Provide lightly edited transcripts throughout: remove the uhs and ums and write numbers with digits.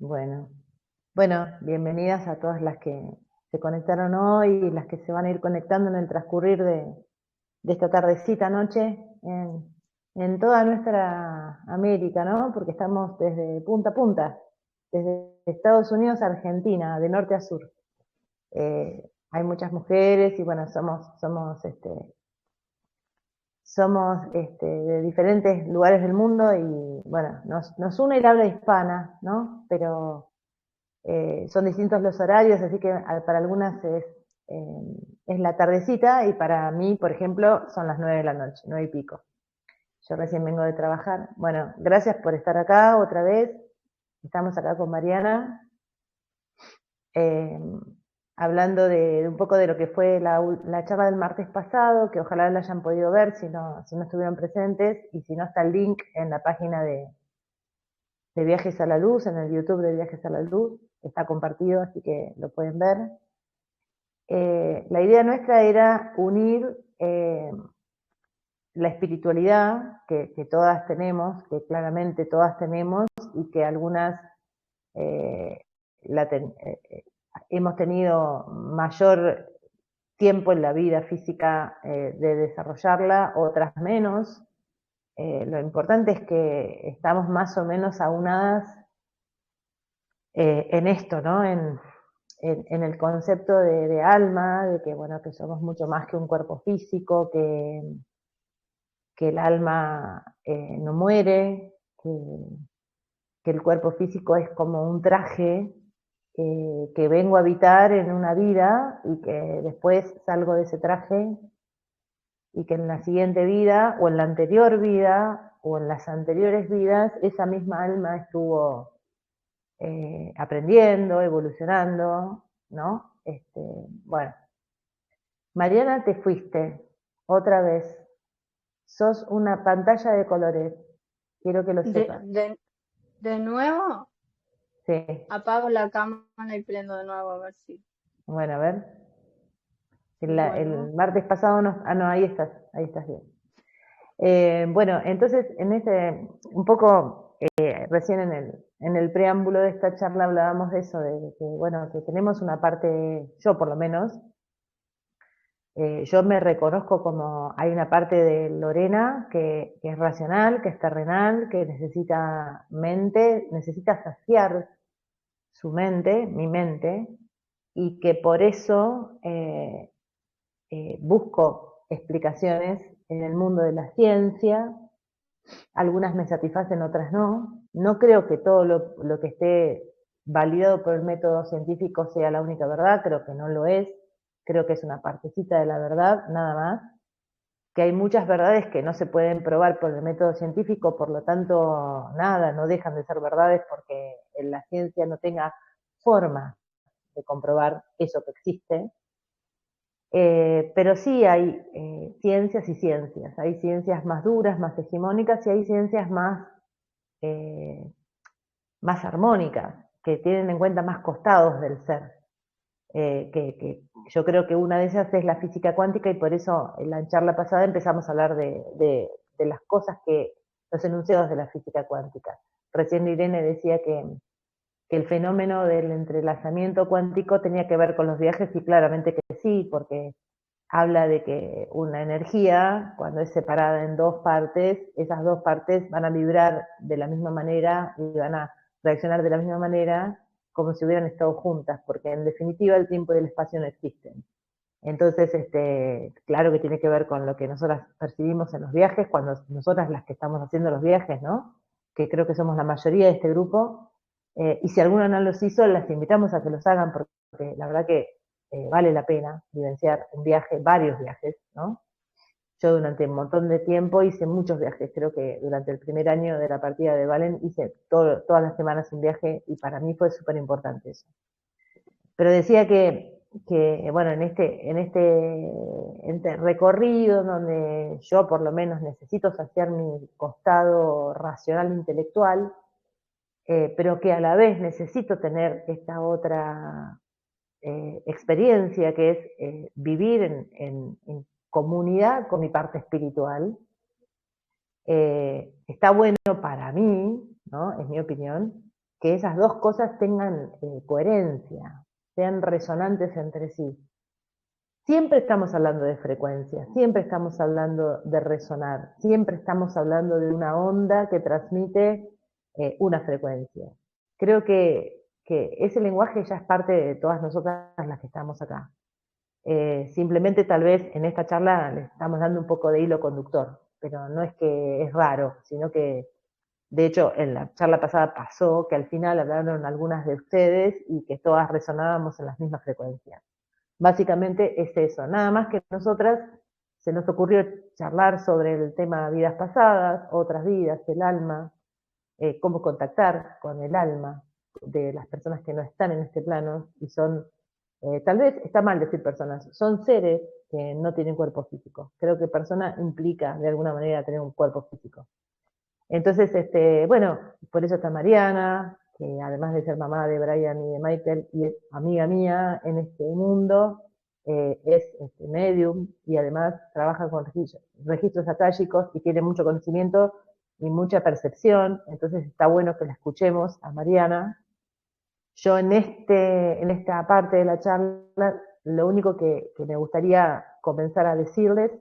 Bueno, bueno, bienvenidas a todas las que se conectaron hoy y las que se van a ir conectando en el transcurrir de esta tardecita, noche, en toda nuestra América, ¿no? Porque estamos desde punta a punta, desde Estados Unidos a Argentina, de norte a sur. Hay muchas mujeres y bueno, somos de diferentes lugares del mundo y bueno, nos une el habla hispana, ¿no? Pero son distintos los horarios, así que para algunas es la tardecita y para mí, por ejemplo, son las 9 de la noche, 9 y pico. Yo recién vengo de trabajar. Bueno, gracias por estar acá otra vez. Estamos acá con Mariana, eh, hablando de un poco de lo que fue la charla del martes pasado, que ojalá la hayan podido ver si no estuvieron presentes, y si no está el link en la página de Viajes a la Luz, en el YouTube de Viajes a la Luz, está compartido, así que lo pueden ver. La idea nuestra era unir la espiritualidad que todas tenemos, que claramente todas tenemos, y que algunas eh, hemos tenido mayor tiempo en la vida física de desarrollarla, otras menos. Lo importante es que estamos más o menos aunadas en esto, ¿no? En el concepto de alma, de que, bueno, que somos mucho más que un cuerpo físico, que el alma no muere, que el cuerpo físico es como un traje que vengo a habitar en una vida y que después salgo de ese traje y que en la siguiente vida o en la anterior vida o en las anteriores vidas esa misma alma estuvo aprendiendo, evolucionando, ¿no? Bueno, Mariana, te fuiste otra vez. Sos una pantalla de colores. Quiero que lo De, sepas. de, de nuevo, Sí. apago la cámara y prendo de nuevo a ver si. Bueno, a ver. El Bueno, martes pasado no. Ah, no, ahí estás bien. Bueno, entonces, un poco, recién en el preámbulo de esta charla hablábamos de eso, de que, bueno, que tenemos una parte, yo por lo menos, yo me reconozco como, hay una parte de Lorena que es racional, que es terrenal, que necesita mente, necesita saciar su mente, mi mente, y que por eso busco explicaciones en el mundo de la ciencia. Algunas me satisfacen, otras no. No creo que todo lo que esté validado por el método científico sea la única verdad, creo que no lo es. Creo que es una partecita de la verdad, nada más. Que hay muchas verdades que no se pueden probar por el método científico, por lo tanto, nada, no dejan de ser verdades porque en la ciencia no tenga forma de comprobar eso que existe. Pero sí hay ciencias y ciencias. Hay ciencias más duras, más hegemónicas, y hay ciencias eh, más armónicas, que tienen en cuenta más costados del ser. Que yo creo que una de ellas es la física cuántica, y por eso en la charla pasada empezamos a hablar de las cosas los enunciados de la física cuántica. Recién Irene decía que el fenómeno del entrelazamiento cuántico tenía que ver con los viajes, y claramente que sí, porque habla de que una energía, cuando es separada en dos partes, esas dos partes van a vibrar de la misma manera y van a reaccionar de la misma manera como si hubieran estado juntas, porque en definitiva el tiempo y el espacio no existen. Entonces, claro que tiene que ver con lo que nosotras percibimos en los viajes, cuando nosotras las que estamos haciendo los viajes, ¿no? Que creo que somos la mayoría de este grupo, y si alguna no los hizo, las invitamos a que los hagan, porque la verdad que vale la pena vivenciar un viaje, varios viajes, ¿no? Yo durante un montón de tiempo hice muchos viajes, creo que durante el primer año de la partida de Valen hice todas las semanas un viaje, y para mí fue súper importante eso. Pero decía que bueno, en este recorrido donde yo por lo menos necesito saciar mi costado racional intelectual, pero que a la vez necesito tener esta otra experiencia, que es vivir en comunidad con mi parte espiritual. Está bueno para mí, ¿no? Es mi opinión, que esas dos cosas tengan coherencia, sean resonantes entre sí. Siempre estamos hablando de frecuencia, siempre estamos hablando de resonar, siempre estamos hablando de una onda que transmite una frecuencia. Creo que ese lenguaje ya es parte de todas nosotras las que estamos acá. Simplemente tal vez en esta charla le estamos dando un poco de hilo conductor, pero no es que es raro, sino que de hecho en la charla pasada pasó que al final hablaron algunas de ustedes y que todas resonábamos en las mismas frecuencias. Básicamente es eso, nada más que nosotras se nos ocurrió charlar sobre el tema vidas pasadas, otras vidas, el alma, cómo contactar con el alma de las personas que no están en este plano y son, tal vez está mal decir personas, son seres que no tienen cuerpo físico. Creo que persona implica de alguna manera tener un cuerpo físico. Entonces, bueno, por eso está Mariana, que además de ser mamá de Brian y de Michael, y es amiga mía en este mundo, es medium y además trabaja con registros akáshicos y tiene mucho conocimiento y mucha percepción, entonces está bueno que la escuchemos a Mariana. Yo en esta parte de la charla, lo único que me gustaría comenzar a decirles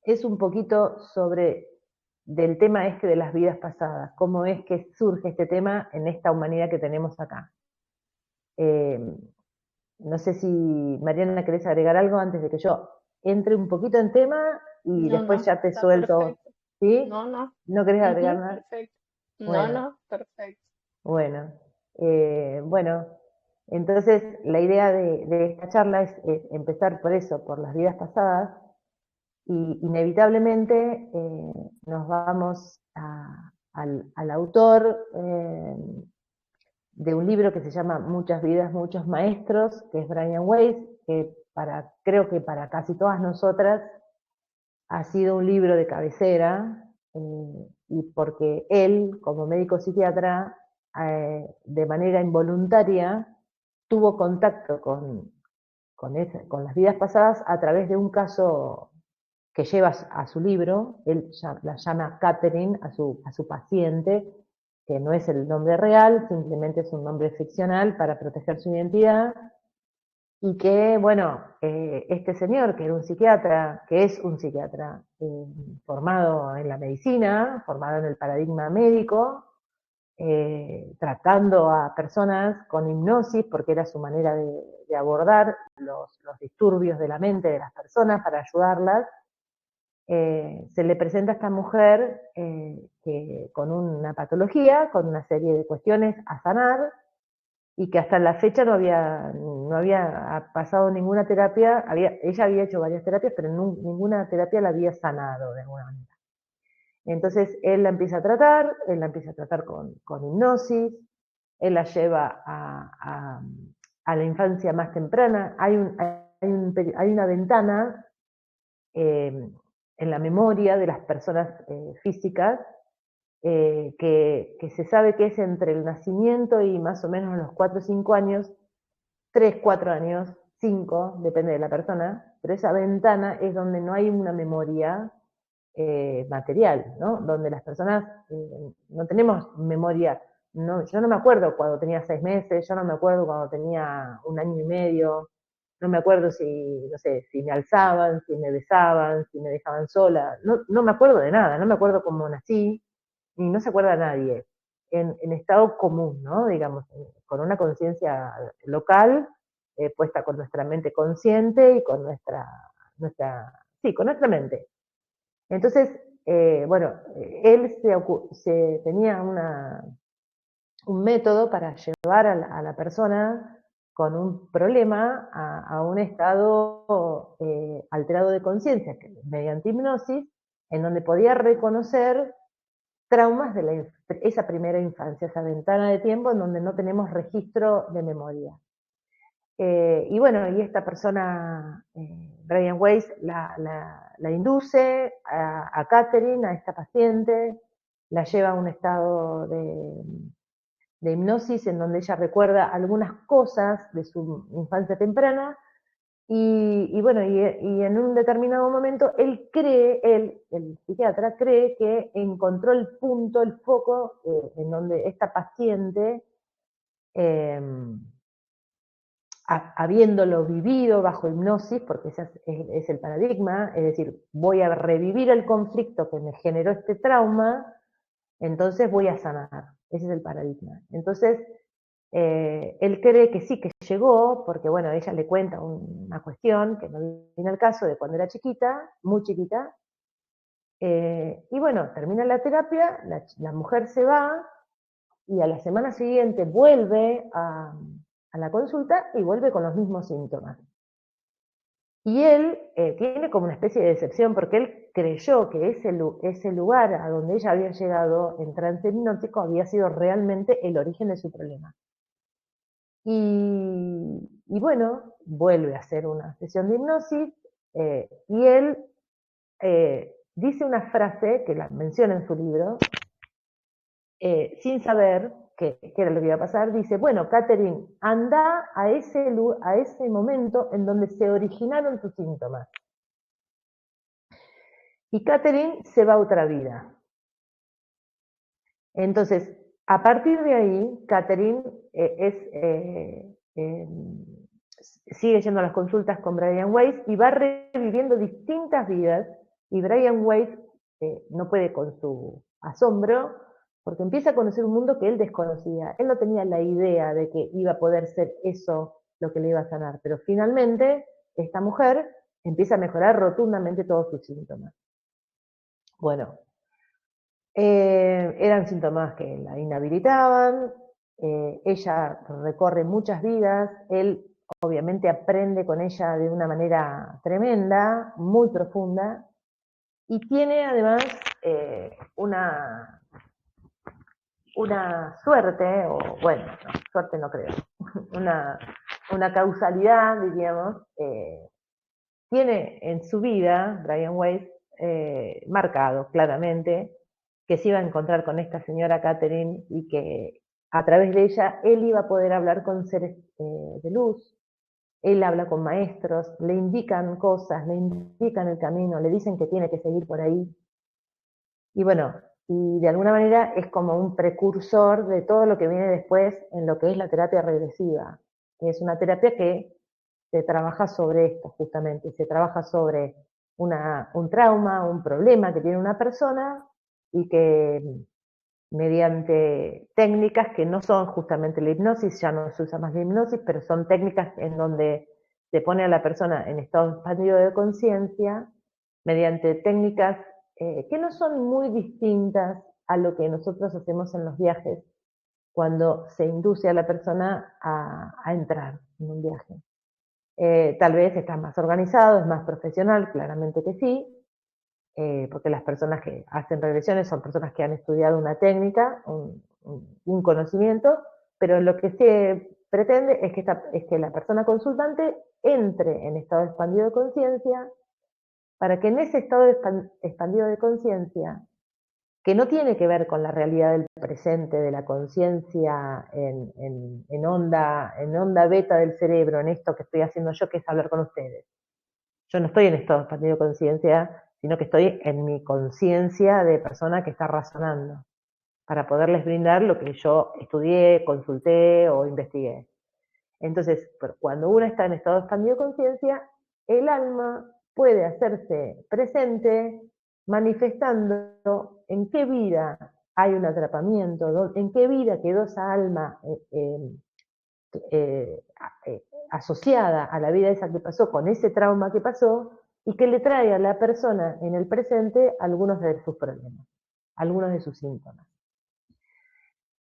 es un poquito sobre del tema de las vidas pasadas, cómo es que surge este tema en esta humanidad que tenemos acá. Eh, no sé si Mariana querés agregar algo antes de que yo entre un poquito en tema y No, después no, ya te está suelto, perfecto. ¿sí? No, no. ¿No querés agregar Ujú, nada? perfecto. No, Bueno, no, perfecto. bueno, bueno, entonces la idea de esta charla es empezar por eso, por las vidas pasadas, y inevitablemente nos vamos al autor de un libro que se llama Muchas vidas, muchos maestros, que es Brian Weiss, que creo que para casi todas nosotras ha sido un libro de cabecera, y porque él, como médico psiquiatra, de manera involuntaria, tuvo contacto con las vidas pasadas a través de un caso que lleva a su libro. Él la llama Catherine a su paciente, que no es el nombre real, simplemente es un nombre ficcional para proteger su identidad, y que, bueno, este señor, que era un psiquiatra, que es un psiquiatra formado en la medicina, formado en el paradigma médico, tratando a personas con hipnosis, porque era su manera de abordar los disturbios de la mente de las personas para ayudarlas. Se le presenta a esta mujer con una patología, con una serie de cuestiones a sanar, y que hasta la fecha no había pasado ninguna terapia. Ella había hecho varias terapias, pero ninguna terapia la había sanado de alguna manera. Entonces él la empieza a tratar con hipnosis, él la lleva a la infancia más temprana. Hay una ventana en la memoria de las personas físicas que se sabe que es entre el nacimiento y más o menos los 4 o 5 años, 3, 4 años, 5, depende de la persona, pero esa ventana es donde no hay una memoria material, ¿no? Donde las personas no tenemos memoria. No, yo no me acuerdo cuando tenía 6 meses, yo no me acuerdo cuando tenía 1 año y medio, no me acuerdo si, no sé, si me alzaban, si me besaban, si me dejaban sola, no me acuerdo de nada, no me acuerdo cómo nací, y no se acuerda nadie, en estado común, ¿no? Digamos, con una conciencia local, puesta con nuestra mente consciente y con sí, con nuestra mente. Entonces, bueno, él tenía un método para llevar a la persona con un problema a un estado alterado de conciencia, mediante hipnosis, en donde podía reconocer traumas de esa primera infancia, esa ventana de tiempo en donde no tenemos registro de memoria. Y bueno, y esta persona, Brian Weiss, la induce a Catherine, a esta paciente, la lleva a un estado de hipnosis en donde ella recuerda algunas cosas de su infancia temprana, Y bueno, y en un determinado momento el psiquiatra cree que encontró el punto, el foco, en donde esta paciente, eh, habiéndolo vivido bajo hipnosis, porque ese es el paradigma, es decir, voy a revivir el conflicto que me generó este trauma, entonces voy a sanar. Ese es el paradigma. Entonces, él cree que sí, que llegó, porque bueno, ella le cuenta una cuestión que no viene al caso de cuando era chiquita, muy chiquita, y bueno, termina la terapia, la mujer se va y a la semana siguiente vuelve a la consulta y vuelve con los mismos síntomas. Y él tiene como una especie de decepción porque él creyó que ese lugar a donde ella había llegado en trance hipnótico había sido realmente el origen de su problema. Y bueno, vuelve a hacer una sesión de hipnosis y él dice una frase que la menciona en su libro, sin saber qué era lo que iba a pasar, dice, bueno, Catherine, anda a ese momento en donde se originaron tus síntomas. Y Catherine se va a otra vida. Entonces, a partir de ahí, Catherine sigue yendo a las consultas con Brian Weiss y va reviviendo distintas vidas, y Brian Weiss no puede con su asombro, porque empieza a conocer un mundo que él desconocía. Él no tenía la idea de que iba a poder ser eso lo que le iba a sanar, pero finalmente esta mujer empieza a mejorar rotundamente todos sus síntomas. Bueno, eran síntomas que la inhabilitaban, ella recorre muchas vidas, él obviamente aprende con ella de una manera tremenda, muy profunda, y tiene además una suerte, o bueno, no, suerte no creo, una, una causalidad, diríamos, tiene en su vida, Brian Weiss, marcado claramente que se iba a encontrar con esta señora Catherine y que a través de ella él iba a poder hablar con seres de luz. Él habla con maestros, le indican cosas, le indican el camino, le dicen que tiene que seguir por ahí. Y bueno, y de alguna manera es como un precursor de todo lo que viene después en lo que es la terapia regresiva. Es una terapia que se trabaja sobre esto justamente, se trabaja sobre un trauma, un problema que tiene una persona y que mediante técnicas que no son justamente la hipnosis, ya no se usa más la hipnosis, pero son técnicas en donde se pone a la persona en estado expandido de conciencia, mediante técnicas que no son muy distintas a lo que nosotros hacemos en los viajes, cuando se induce a la persona a entrar en un viaje. Tal vez está más organizado, es más profesional, claramente que sí, porque las personas que hacen regresiones son personas que han estudiado una técnica, un conocimiento, pero lo que se pretende es que la persona consultante entre en estado expandido de conciencia, para que en ese estado expandido de conciencia, que no tiene que ver con la realidad del presente, de la conciencia en onda beta del cerebro, en esto que estoy haciendo yo, que es hablar con ustedes. Yo no estoy en estado expandido de conciencia, sino que estoy en mi conciencia de persona que está razonando, para poderles brindar lo que yo estudié, consulté o investigué. Entonces, cuando uno está en estado expandido de conciencia, el alma puede hacerse presente manifestando en qué vida hay un atrapamiento, en qué vida quedó esa alma eh, asociada a la vida esa que pasó, con ese trauma que pasó, y que le trae a la persona en el presente algunos de sus problemas, algunos de sus síntomas.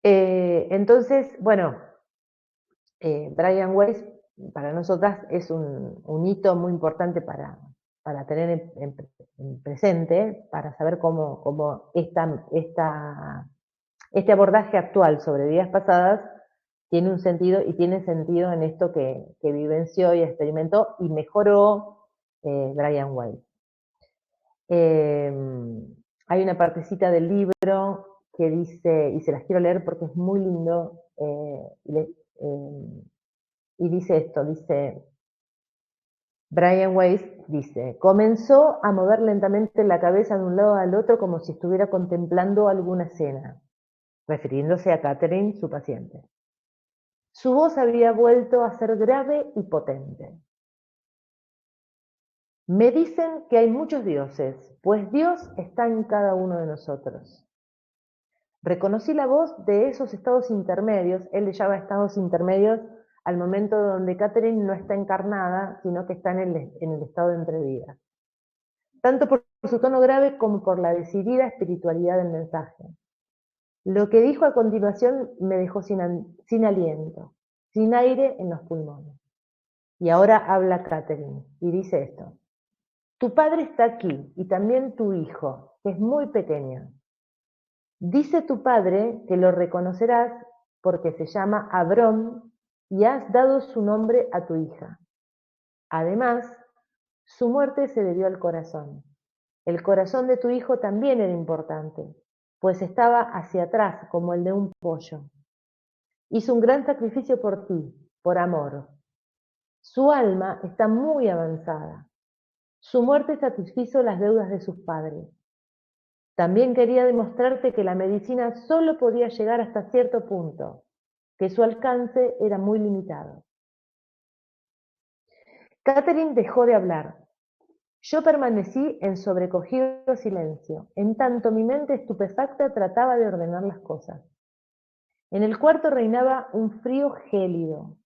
Entonces, bueno, Brian Weiss para nosotras es un hito muy importante para tener en presente, para saber cómo este abordaje actual sobre vidas pasadas tiene un sentido y tiene sentido en esto que vivenció y experimentó y mejoró Brian Weiss. Hay una partecita del libro que dice, y se las quiero leer porque es muy lindo, y dice esto, dice, Brian Weiss dice, comenzó a mover lentamente la cabeza de un lado al otro como si estuviera contemplando alguna escena, refiriéndose a Catherine, su paciente. Su voz había vuelto a ser grave y potente. Me dicen que hay muchos dioses, pues Dios está en cada uno de nosotros. Reconocí la voz de esos estados intermedios, él le llama estados intermedios al momento donde Catherine no está encarnada, sino que está en el estado de entrevida. Tanto por su tono grave como por la decidida espiritualidad del mensaje. Lo que dijo a continuación me dejó sin aliento, sin aire en los pulmones. Y ahora habla Catherine y dice esto. Tu padre está aquí y también tu hijo, que es muy pequeño. Dice tu padre que lo reconocerás porque se llama Abrón y has dado su nombre a tu hija. Además, su muerte se debió al corazón. El corazón de tu hijo también era importante, pues estaba hacia atrás como el de un pollo. Hizo un gran sacrificio por ti, por amor. Su alma está muy avanzada. Su muerte satisfizo las deudas de sus padres. También quería demostrarte que la medicina solo podía llegar hasta cierto punto, que su alcance era muy limitado. Catherine dejó de hablar. Yo permanecí en sobrecogido silencio, en tanto mi mente estupefacta trataba de ordenar las cosas. En el cuarto reinaba un frío gélido.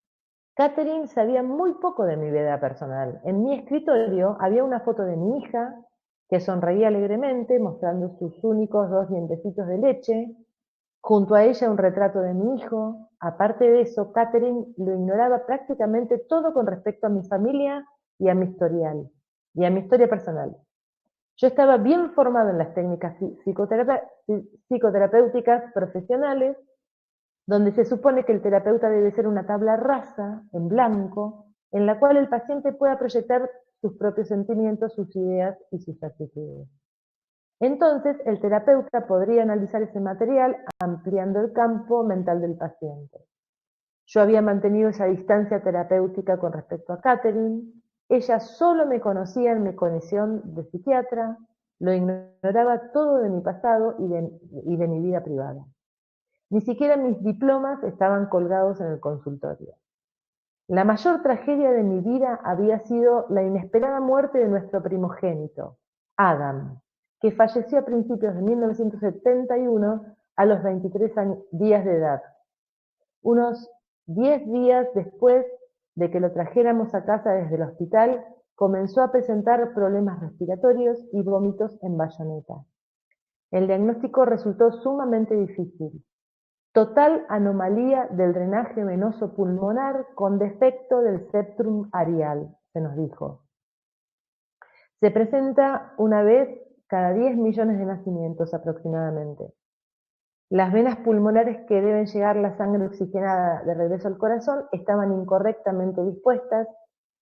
Catherine sabía muy poco de mi vida personal. En mi escritorio había una foto de mi hija, que sonreía alegremente, mostrando sus únicos 2 dientecitos de leche. Junto a ella un retrato de mi hijo. Aparte de eso, Catherine lo ignoraba prácticamente todo con respecto a mi familia y a mi historial, y a mi historia personal. Yo estaba bien formado en las técnicas psicoterapéuticas profesionales, donde se supone que el terapeuta debe ser una tabla rasa, en blanco, en la cual el paciente pueda proyectar sus propios sentimientos, sus ideas y sus actitudes. Entonces, el terapeuta podría analizar ese material ampliando el campo mental del paciente. Yo había mantenido esa distancia terapéutica con respecto a Catherine. Ella solo me conocía en mi condición de psiquiatra, lo ignoraba todo de mi pasado y de mi vida privada. Ni siquiera mis diplomas estaban colgados en el consultorio. La mayor tragedia de mi vida había sido la inesperada muerte de nuestro primogénito, Adam, que falleció a principios de 1971 a los 23 días de edad. Unos 10 días después de que lo trajéramos a casa desde el hospital, comenzó a presentar problemas respiratorios y vómitos en bayoneta. El diagnóstico resultó sumamente difícil. Total anomalía del drenaje venoso pulmonar con defecto del septum aerial, se nos dijo. Se presenta una vez cada 10 millones de nacimientos aproximadamente. Las venas pulmonares que deben llegar la sangre oxigenada de regreso al corazón estaban incorrectamente dispuestas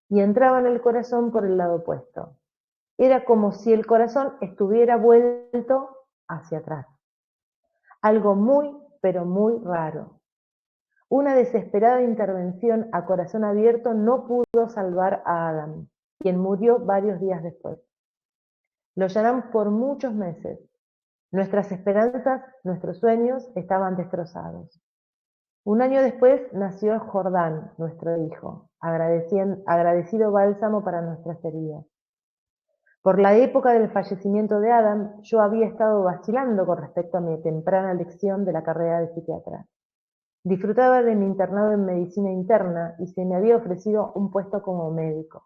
y entraban al corazón por el lado opuesto. Era como si el corazón estuviera vuelto hacia atrás. Algo muy, pero muy raro. Una desesperada intervención a corazón abierto no pudo salvar a Adam, quien murió varios días después. Lo lloramos por muchos meses. Nuestras esperanzas, nuestros sueños estaban destrozados. Un año después nació Jordán, nuestro hijo, agradecido bálsamo para nuestras heridas. Por la época del fallecimiento de Adam, yo había estado vacilando con respecto a mi temprana elección de la carrera de psiquiatra. Disfrutaba de mi internado en medicina interna y se me había ofrecido un puesto como médico.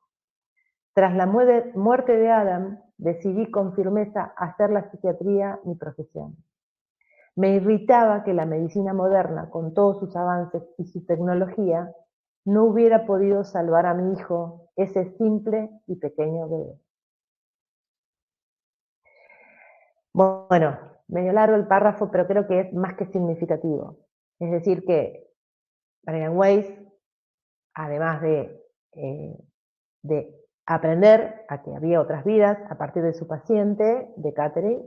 Tras la muerte de Adam, decidí con firmeza hacer la psiquiatría mi profesión. Me irritaba que la medicina moderna, con todos sus avances y su tecnología, no hubiera podido salvar a mi hijo, ese simple y pequeño bebé. Bueno, medio largo el párrafo, pero creo que es más que significativo. Es decir que Brian Weiss, además de aprender a que había otras vidas a partir de su paciente, de Catherine,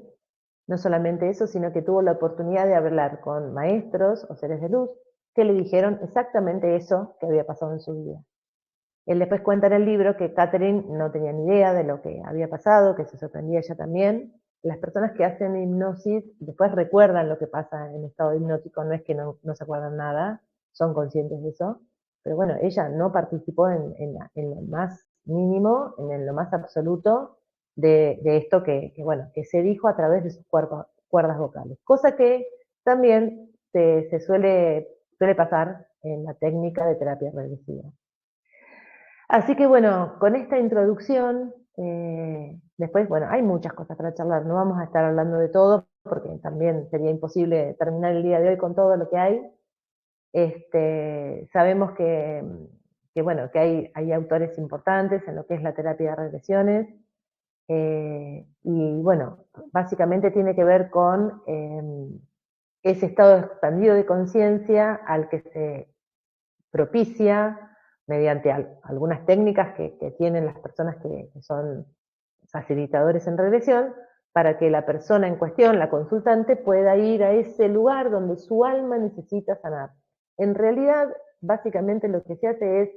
no solamente eso, sino que tuvo la oportunidad de hablar con maestros o seres de luz que le dijeron exactamente eso que había pasado en su vida. Él después cuenta en el libro que Catherine no tenía ni idea de lo que había pasado, que se sorprendía ella también. Las personas que hacen hipnosis después recuerdan lo que pasa en estado hipnótico, no es que no se acuerdan nada, son conscientes de eso. Pero bueno, ella no participó en lo más mínimo, en lo más absoluto de esto bueno, que se dijo a través de sus cuerdas vocales. Cosa que también se suele pasar en la técnica de terapia regresiva. Así que bueno, con esta introducción, después, bueno, hay muchas cosas para charlar, no vamos a estar hablando de todo, porque también sería imposible terminar el día de hoy con todo lo que hay. Sabemos bueno, que hay autores importantes en lo que es la terapia de regresiones, y bueno, básicamente tiene que ver con ese estado expandido de conciencia al que se propicia mediante algunas técnicas que tienen las personas que son facilitadores en regresión, para que la persona en cuestión, la consultante, pueda ir a ese lugar donde su alma necesita sanar. En realidad, básicamente lo que se hace es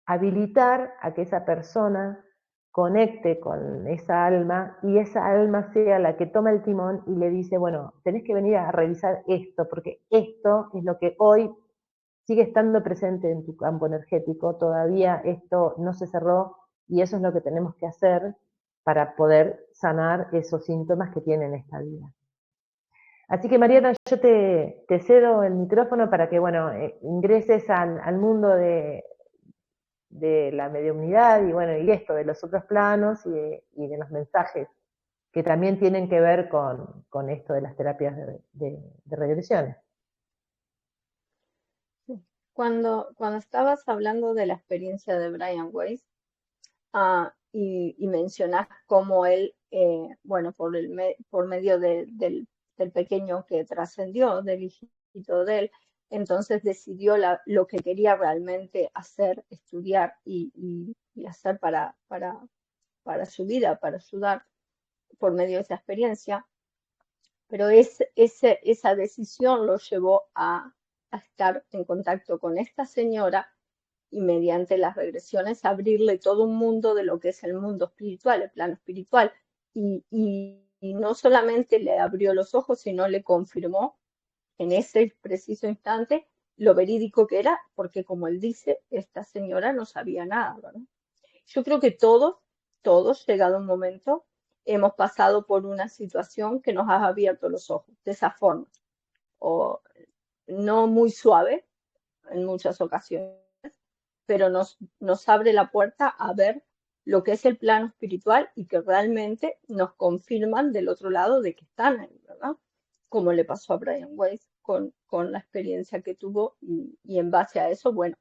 habilitar a que esa persona conecte con esa alma y esa alma sea la que toma el timón y le dice, bueno, tenés que venir a revisar esto, porque esto es lo que hoy sigue estando presente en tu campo energético, todavía esto no se cerró y eso es lo que tenemos que hacer para poder sanar esos síntomas que tienen esta vida. Así que Mariana, yo te cedo el micrófono para que, bueno, ingreses al mundo de la mediunidad y, bueno, y esto, de los otros planos y de los mensajes que también tienen que ver con esto de las terapias de regresiones. Cuando estabas hablando de la experiencia de Brian Weiss, y mencionas cómo él, bueno, por medio del pequeño que trascendió, del hijito de él, entonces decidió lo que quería realmente hacer, estudiar y hacer para su vida, para ayudar por medio de esa experiencia. Pero esa decisión lo llevó a estar en contacto con esta señora y mediante las regresiones abrirle todo un mundo de lo que es el mundo espiritual, el plano espiritual. Y no solamente le abrió los ojos, sino le confirmó en ese preciso instante lo verídico que era, porque como él dice, esta señora no sabía nada, ¿verdad? Yo creo que todos, llegado un momento, hemos pasado por una situación que nos ha abierto los ojos de esa forma, o no muy suave en muchas ocasiones, pero nos abre la puerta a ver lo que es el plano espiritual y que realmente nos confirman del otro lado de que están ahí, ¿verdad? Como le pasó a Brian Weiss con la experiencia que tuvo y en base a eso, bueno,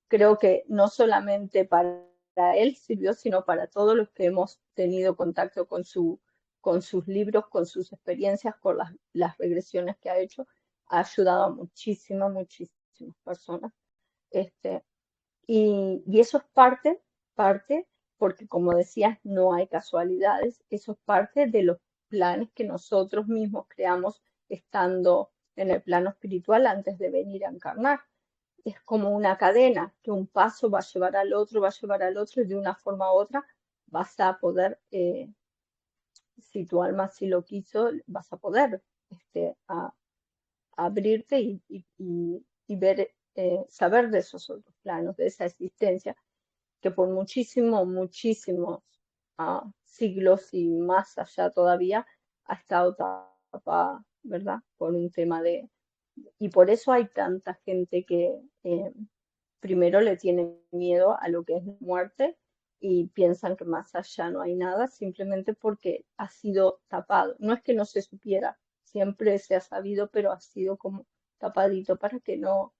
creo que no solamente para él sirvió, sino para todos los que hemos tenido contacto con sus libros, con sus experiencias, con las regresiones que ha hecho, ha ayudado a muchísimas personas. Y eso es parte, porque como decías, no hay casualidades, eso es parte de los planes que nosotros mismos creamos estando en el plano espiritual antes de venir a encarnar. Es como una cadena, que un paso va a llevar al otro, va a llevar al otro, y de una forma u otra vas a poder, si tu alma así lo quiso, vas a poder abrirte y ver, saber de esos otros planos, de esa existencia que por muchísimos siglos y más allá todavía ha estado tapada, ¿verdad? Por un tema de... Y por eso hay tanta gente que primero le tiene miedo a lo que es la muerte y piensan que más allá no hay nada, simplemente porque ha sido tapado. No es que no se supiera, siempre se ha sabido, pero ha sido como tapadito para que no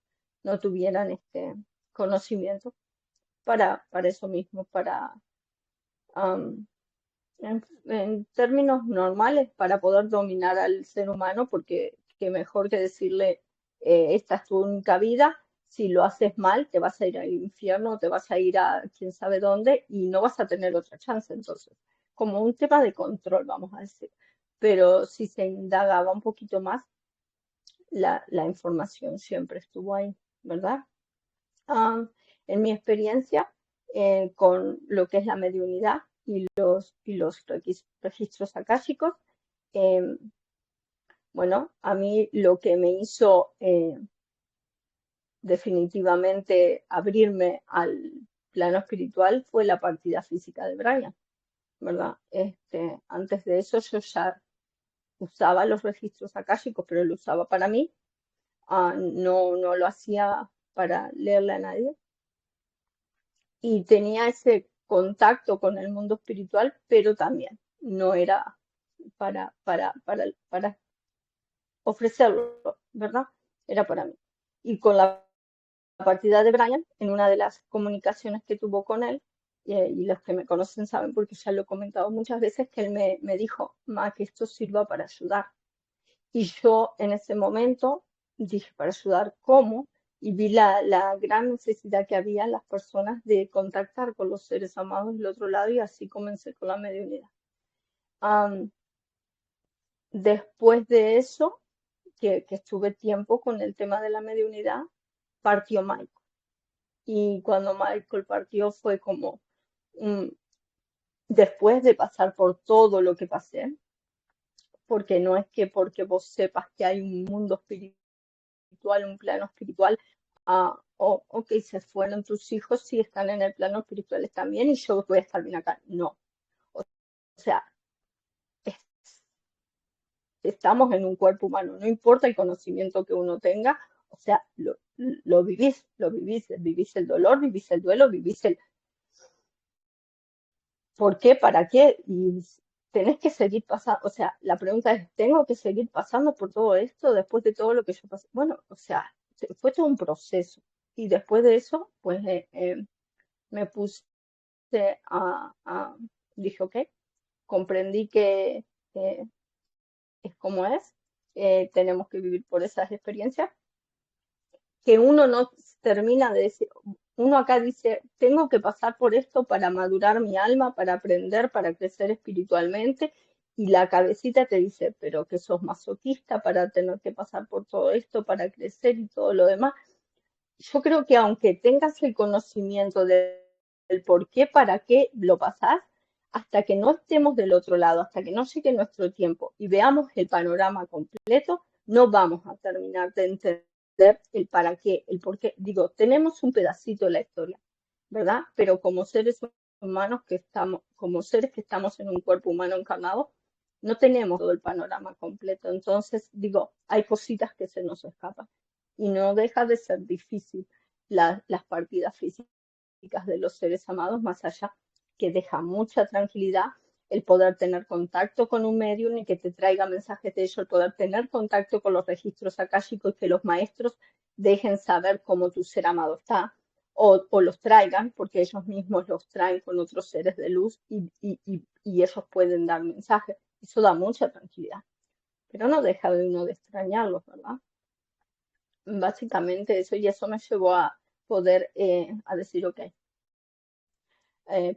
tuvieran este conocimiento para eso mismo, am, en términos normales, para poder dominar al ser humano, porque qué mejor que decirle, esta es tu única vida, si lo haces mal, te vas a ir al infierno, te vas a ir a quién sabe dónde y no vas a tener otra chance. Entonces, como un tema de control, vamos a decir. Pero si se indagaba un poquito más, la información siempre estuvo ahí, ¿verdad? En mi experiencia, con lo que es la mediunidad y los registros akáshicos. Eh, bueno, a mí lo que me hizo definitivamente abrirme al plano espiritual fue la partida física de Brian, ¿verdad? Antes de eso yo ya usaba los registros akáshicos, pero lo usaba para mí, no lo hacía para leerle a nadie. Y tenía ese contacto con el mundo espiritual, pero también no era para ofrecerlo, ¿verdad? Era para mí. Y con la partida de Brian, en una de las comunicaciones que tuvo con él, y los que me conocen saben porque ya lo he comentado muchas veces, que él me dijo, Ma, que esto sirva para ayudar. Y yo en ese momento dije, ¿para ayudar cómo? Y vi la gran necesidad que había en las personas de contactar con los seres amados del otro lado y así comencé con la mediunidad. Después de eso, que estuve tiempo con el tema de la mediunidad, partió Michael. Y cuando Michael partió fue como, después de pasar por todo lo que pasé, porque no es que porque vos sepas que hay un mundo espiritual, un plano espiritual, ok, se fueron tus hijos, sí están en el plano espiritual también y yo voy a estar bien acá. No. O sea, estamos en un cuerpo humano, no importa el conocimiento que uno tenga, o sea, vivís, vivís el dolor, vivís el duelo, vivís el por qué, para qué, y tenés que seguir pasando, o sea, la pregunta es, ¿tengo que seguir pasando por todo esto después de todo lo que yo pasé? Bueno, o sea, fue todo un proceso, y después de eso, pues me puse dije, ok, comprendí que es como es, tenemos que vivir por esas experiencias, que uno no termina de decir, uno acá dice, tengo que pasar por esto para madurar mi alma, para aprender, para crecer espiritualmente, y la cabecita te dice, pero que sos masoquista para tener que pasar por todo esto, para crecer y todo lo demás. Yo creo que aunque tengas el conocimiento del por qué, para qué lo pasás, hasta que no estemos del otro lado, hasta que no llegue nuestro tiempo y veamos el panorama completo, no vamos a terminar de entender el para qué, el por qué. Digo, tenemos un pedacito de la historia, ¿verdad? Pero como seres humanos que estamos, como seres que estamos en un cuerpo humano encarnado, no tenemos todo el panorama completo. Entonces, digo, hay cositas que se nos escapan y no deja de ser difícil las partidas físicas de los seres amados, más allá que deja mucha tranquilidad el poder tener contacto con un medium y que te traiga mensajes de ellos, el poder tener contacto con los registros akáshicos y que los maestros dejen saber cómo tu ser amado está, o los traigan, porque ellos mismos los traen con otros seres de luz y ellos pueden dar mensajes. Eso da mucha tranquilidad, pero no deja de uno de extrañarlos, ¿verdad? Básicamente eso, y eso me llevó a poder a decir, ok,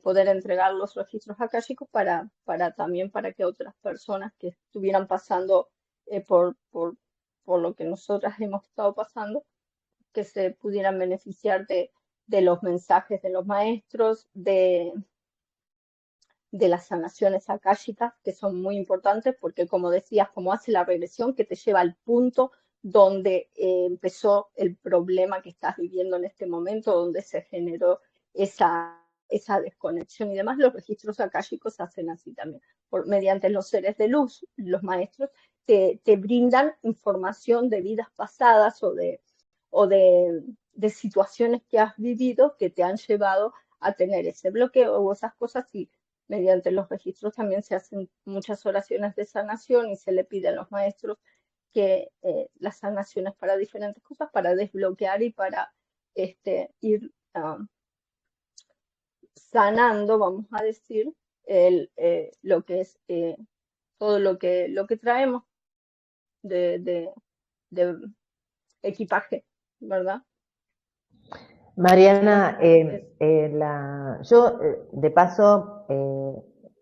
poder entregar los registros akáshicos también para que otras personas que estuvieran pasando por lo que nosotras hemos estado pasando, que se pudieran beneficiar de los mensajes de los maestros, de las sanaciones akáshicas, que son muy importantes, porque como decías, como hace la regresión que te lleva al punto donde empezó el problema que estás viviendo en este momento, donde se generó esa desconexión y demás, los registros akáshicos hacen así también. Mediante los seres de luz, los maestros te brindan información de vidas pasadas o de situaciones que has vivido que te han llevado a tener ese bloqueo o esas cosas y mediante los registros también se hacen muchas oraciones de sanación y se le pide a los maestros que las sanaciones para diferentes cosas, para desbloquear y para ir sanando, vamos a decir, lo que es todo lo que traemos de, de equipaje, ¿verdad? Mariana, Entonces, yo de paso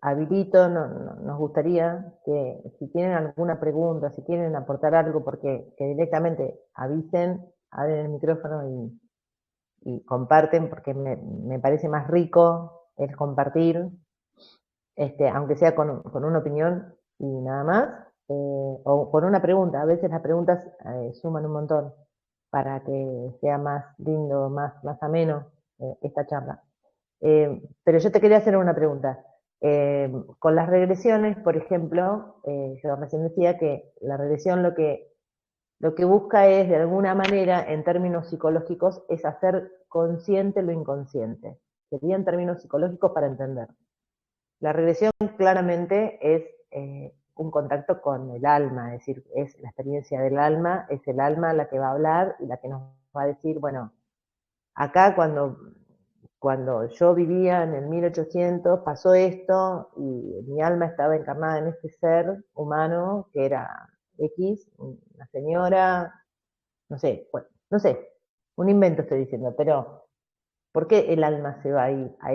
habilito, nos gustaría que si tienen alguna pregunta, si quieren aportar algo, porque que directamente avisen, abren el micrófono y comparten, porque me parece más rico el compartir, aunque sea con una opinión y nada más, o con una pregunta. A veces las preguntas suman un montón para que sea más lindo, más ameno esta charla. Pero yo te quería hacer una pregunta. Con las regresiones, por ejemplo, yo recién decía que la regresión lo que busca es, de alguna manera, en términos psicológicos, es hacer consciente lo inconsciente. Serían términos psicológicos para entender. La regresión claramente es un contacto con el alma, es decir, es la experiencia del alma, es el alma la que va a hablar y la que nos va a decir, bueno, acá cuando yo vivía en el 1800 pasó esto y mi alma estaba encarnada en este ser humano que era X, una señora, no sé, bueno, no sé, un invento estoy diciendo, pero ¿por qué el alma se va ahí a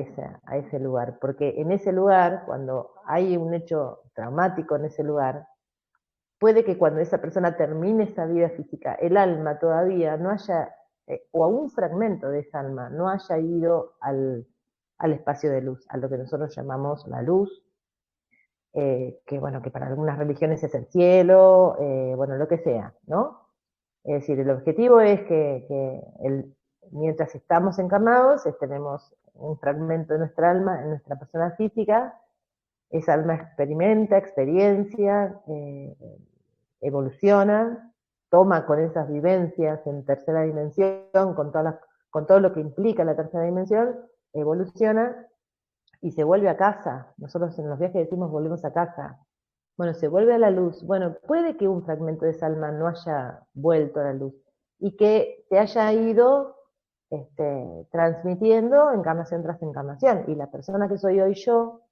ese lugar? Porque en ese lugar, cuando hay un hecho traumático en ese lugar, puede que cuando esa persona termine esa vida física, el alma todavía no haya, o a un fragmento de esa alma, no haya ido al espacio de luz, a lo que nosotros llamamos la luz, que bueno, que para algunas religiones es el cielo, bueno, lo que sea, ¿no? Es decir, el objetivo es que mientras estamos encarnados, tenemos un fragmento de nuestra alma en nuestra persona física, esa alma experimenta, experiencia, evoluciona, toma con esas vivencias en tercera dimensión, con todo lo que implica la tercera dimensión, evoluciona y se vuelve a casa. Nosotros en los viajes decimos volvemos a casa. Bueno, se vuelve a la luz. Bueno, puede que un fragmento de esa alma no haya vuelto a la luz y que se haya ido transmitiendo encarnación tras encarnación. Y la persona que soy hoy yo,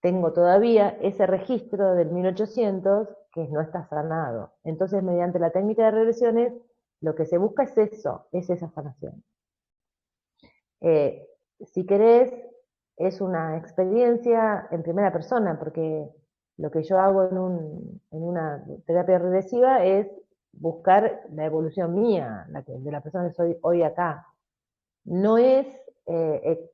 tengo todavía ese registro del 1800 que no está sanado. Entonces, mediante la técnica de regresiones, lo que se busca es eso, es esa sanación. Eh, si querés, es una experiencia en primera persona, porque lo que yo hago en una terapia regresiva es buscar la evolución mía, de la persona que soy hoy acá. No es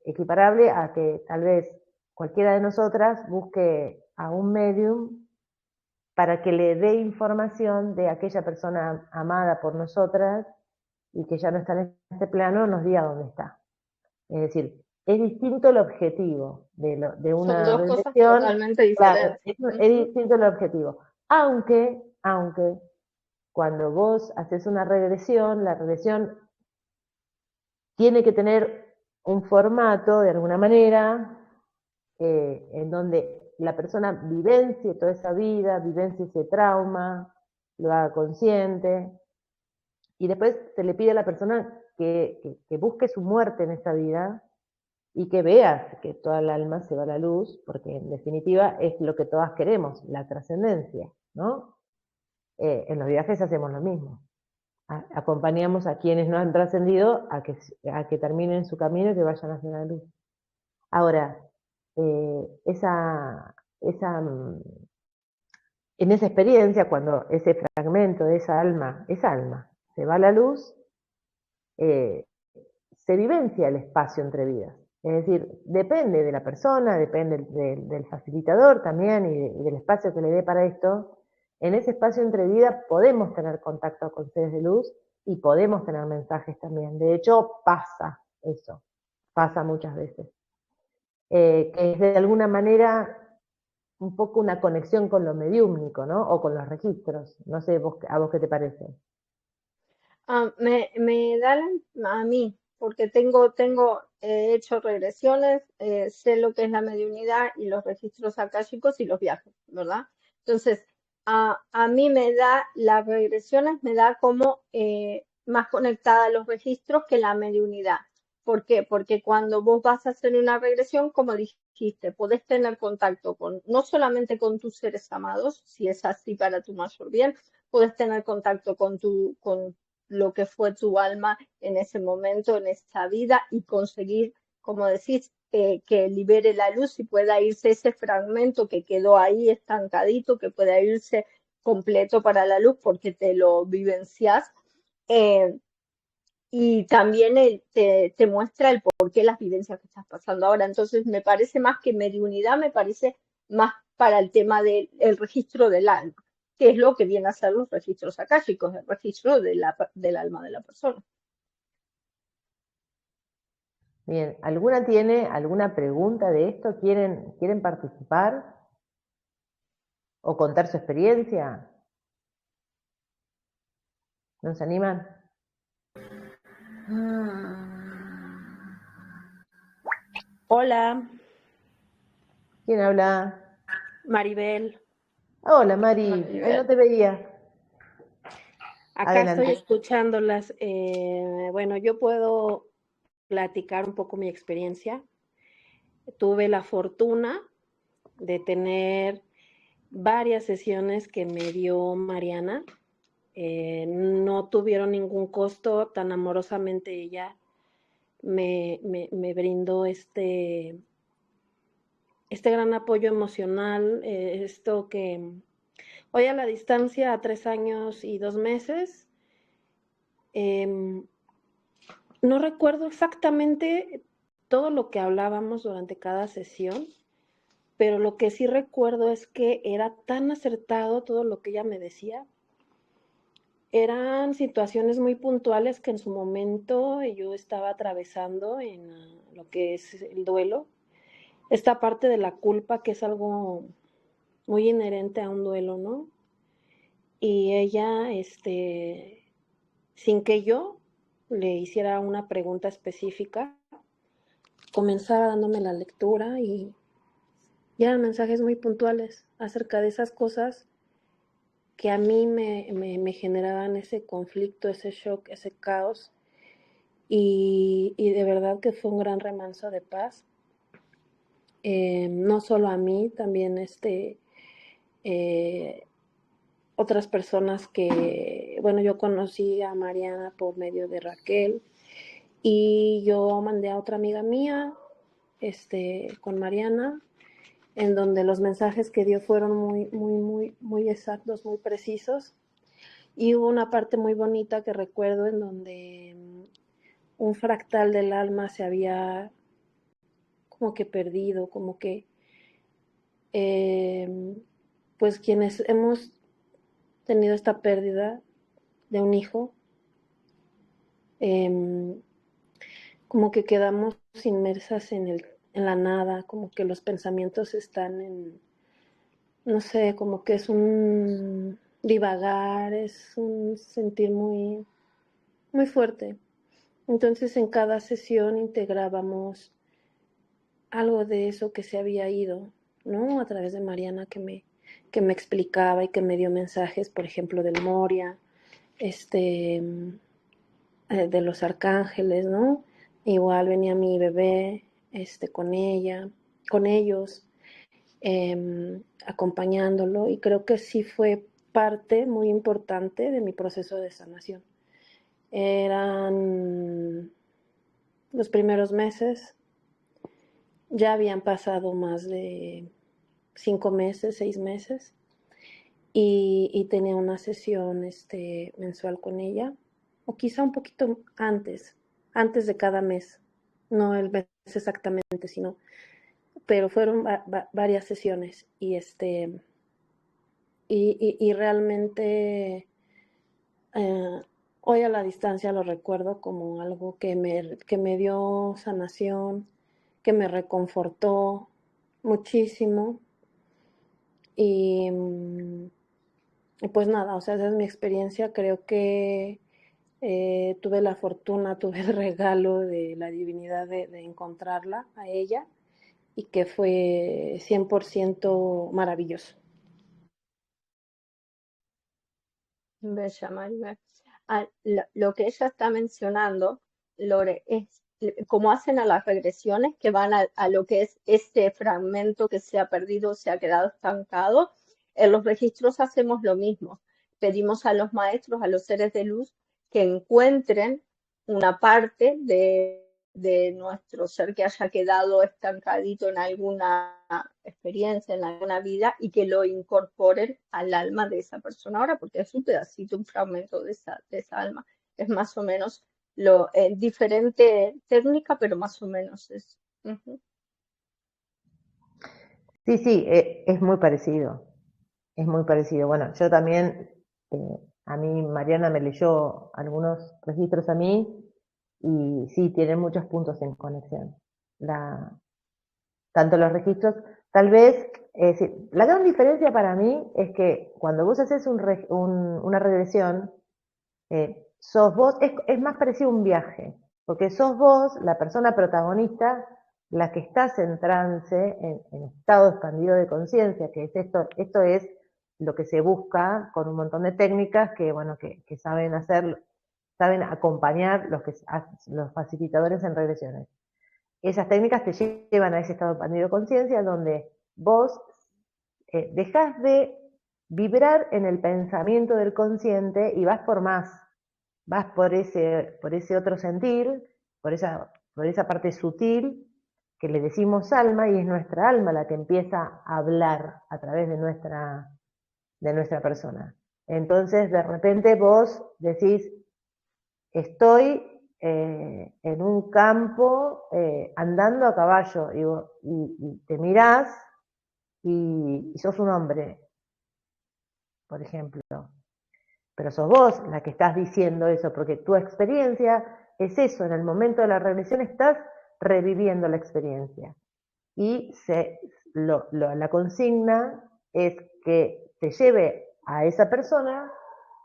equiparable a que tal vez cualquiera de nosotras busque a un medium para que le dé información de aquella persona amada por nosotras y que ya no está en este plano, nos diga dónde está. Es decir, es distinto el objetivo de Son una dos cosas regresión, totalmente claro, diferentes. es distinto el objetivo. Aunque cuando vos haces una regresión, la regresión tiene que tener un formato de alguna manera en donde la persona vivencie toda esa vida, vivencie ese trauma, lo haga consciente, y después se le pide a la persona que busque su muerte en esa vida y que veas que toda el alma se va a la luz, porque en definitiva es lo que todas queremos, la trascendencia, ¿no? En los viajes hacemos lo mismo. Acompañamos a quienes no han trascendido a que terminen su camino y que vayan hacia la luz. Ahora, en esa experiencia, cuando ese fragmento de esa alma se va a la luz, eh, se vivencia el espacio entre vidas. Es decir, depende de la persona, depende del facilitador también y del espacio que le dé para esto. En ese espacio entre vidas podemos tener contacto con seres de luz y podemos tener mensajes también. De hecho, pasa eso, pasa muchas veces. Que es de alguna manera un poco una conexión con lo mediúmnico, ¿no? O con los registros. No sé a vos qué te parece. Me da a mí, porque he hecho regresiones, sé lo que es la mediunidad y los registros akáshicos y los viajes, ¿verdad? Entonces, a mí las regresiones me da como más conectada a los registros que la mediunidad. ¿Por qué? Porque cuando vos vas a hacer una regresión, como dijiste, podés tener contacto no solamente con tus seres amados, si es así para tu mayor bien, puedes tener contacto con lo que fue tu alma en ese momento, en esa vida, y conseguir, como decís, que libere la luz y pueda irse ese fragmento que quedó ahí estancadito, que pueda irse completo para la luz porque te lo vivencias. Eh, y también te muestra el por qué las vivencias que estás pasando ahora. Entonces, me parece más que mediunidad, me parece más para el tema del el registro del alma, que es lo que viene a ser los registros akáshicos, el registro del alma de la persona. Bien, ¿alguna tiene alguna pregunta de esto? ¿Quieren participar o contar su experiencia? ¿No se animan? Hola, ¿Quién habla? Maribel. Hola, Mari. Ay, no Maribel. te veía. Acá estoy Adelante. escuchándolas. Bueno, yo puedo platicar un poco mi experiencia. Tuve la fortuna de tener varias sesiones que me dio Mariana. No tuvieron ningún costo, tan amorosamente ella me brindó este gran apoyo emocional, esto que hoy a la distancia, a 3 años y 2 meses, eh, no recuerdo exactamente todo lo que hablábamos durante cada sesión, pero lo que sí recuerdo es que era tan acertado todo lo que ella me decía. Eran situaciones muy puntuales que en su momento yo estaba atravesando en lo que es el duelo. Esta parte de la culpa que es algo muy inherente a un duelo, ¿no? Y ella, sin que yo le hiciera una pregunta específica, comenzaba dándome la lectura y eran mensajes muy puntuales acerca de esas cosas que a mí me generaban ese conflicto, ese shock, ese caos. Y de verdad que fue un gran remanso de paz. No solo a mí, también eh, otras personas que, bueno, yo conocí a Mariana por medio de Raquel y yo mandé a otra amiga mía, con Mariana, en donde los mensajes que dio fueron muy exactos, muy precisos. Y hubo una parte muy bonita que recuerdo en donde un fractal del alma se había como que perdido, como que pues quienes hemos tenido esta pérdida de un hijo, eh, como que quedamos inmersas en la nada, como que los pensamientos están en, no sé, como que es un divagar, es un sentir muy fuerte. Entonces en cada sesión integrábamos algo de eso que se había ido, ¿no? A través de Mariana que me explicaba y que me dio mensajes, por ejemplo, del Moria, de los arcángeles, ¿no? Igual venía mi bebé, con ella, con ellos, acompañándolo, y creo que sí fue parte muy importante de mi proceso de sanación. Eran los primeros meses, ya habían pasado más de 5 meses, 6 meses, y tenía una sesión mensual con ella, o quizá un poquito antes de cada mes, no el mes exactamente, sino, pero fueron varias sesiones y realmente eh, hoy a la distancia lo recuerdo como algo que me dio sanación, que me reconfortó muchísimo y, y pues nada, o sea, esa es mi experiencia. Creo que tuve la fortuna, tuve el regalo de la divinidad de encontrarla a ella y que fue 100% maravilloso. Bella Maribel. Lo que ella está mencionando, Lore, es cómo hacen a las regresiones que van a lo que es este fragmento que se ha perdido, se ha quedado estancado. En los registros hacemos lo mismo. Pedimos a los maestros, a los seres de luz, que encuentren una parte de nuestro ser que haya quedado estancadito en alguna experiencia, en alguna vida, y que lo incorporen al alma de esa persona ahora, porque es un pedacito, un fragmento de esa alma. Es más o menos diferente técnica, pero más o menos es. Ujú. Sí, sí, es muy parecido. Es muy parecido. Bueno, yo también, a mí Mariana me leyó algunos registros a mí y sí, tienen muchos puntos en conexión. La, tanto los registros, tal vez, sí, la gran diferencia para mí es que cuando vos haces una regresión, sos vos, es más parecido a un viaje, porque sos vos, la persona protagonista, la que estás en trance, en estado expandido de conciencia, que es esto es lo que se busca con un montón de técnicas que, bueno, que saben hacer, saben acompañar los facilitadores en regresiones. Esas técnicas te llevan a ese estado expandido de conciencia donde vos dejás de vibrar en el pensamiento del consciente y vas por más, vas por ese otro sentir, por esa parte sutil que le decimos alma y es nuestra alma la que empieza a hablar a través de nuestra persona. Entonces de repente vos decís, estoy en un campo andando a caballo y te mirás y sos un hombre, por ejemplo. Pero sos vos la que estás diciendo eso, porque tu experiencia es eso, en el momento de la regresión estás reviviendo la experiencia. Y la consigna es que te lleve a esa persona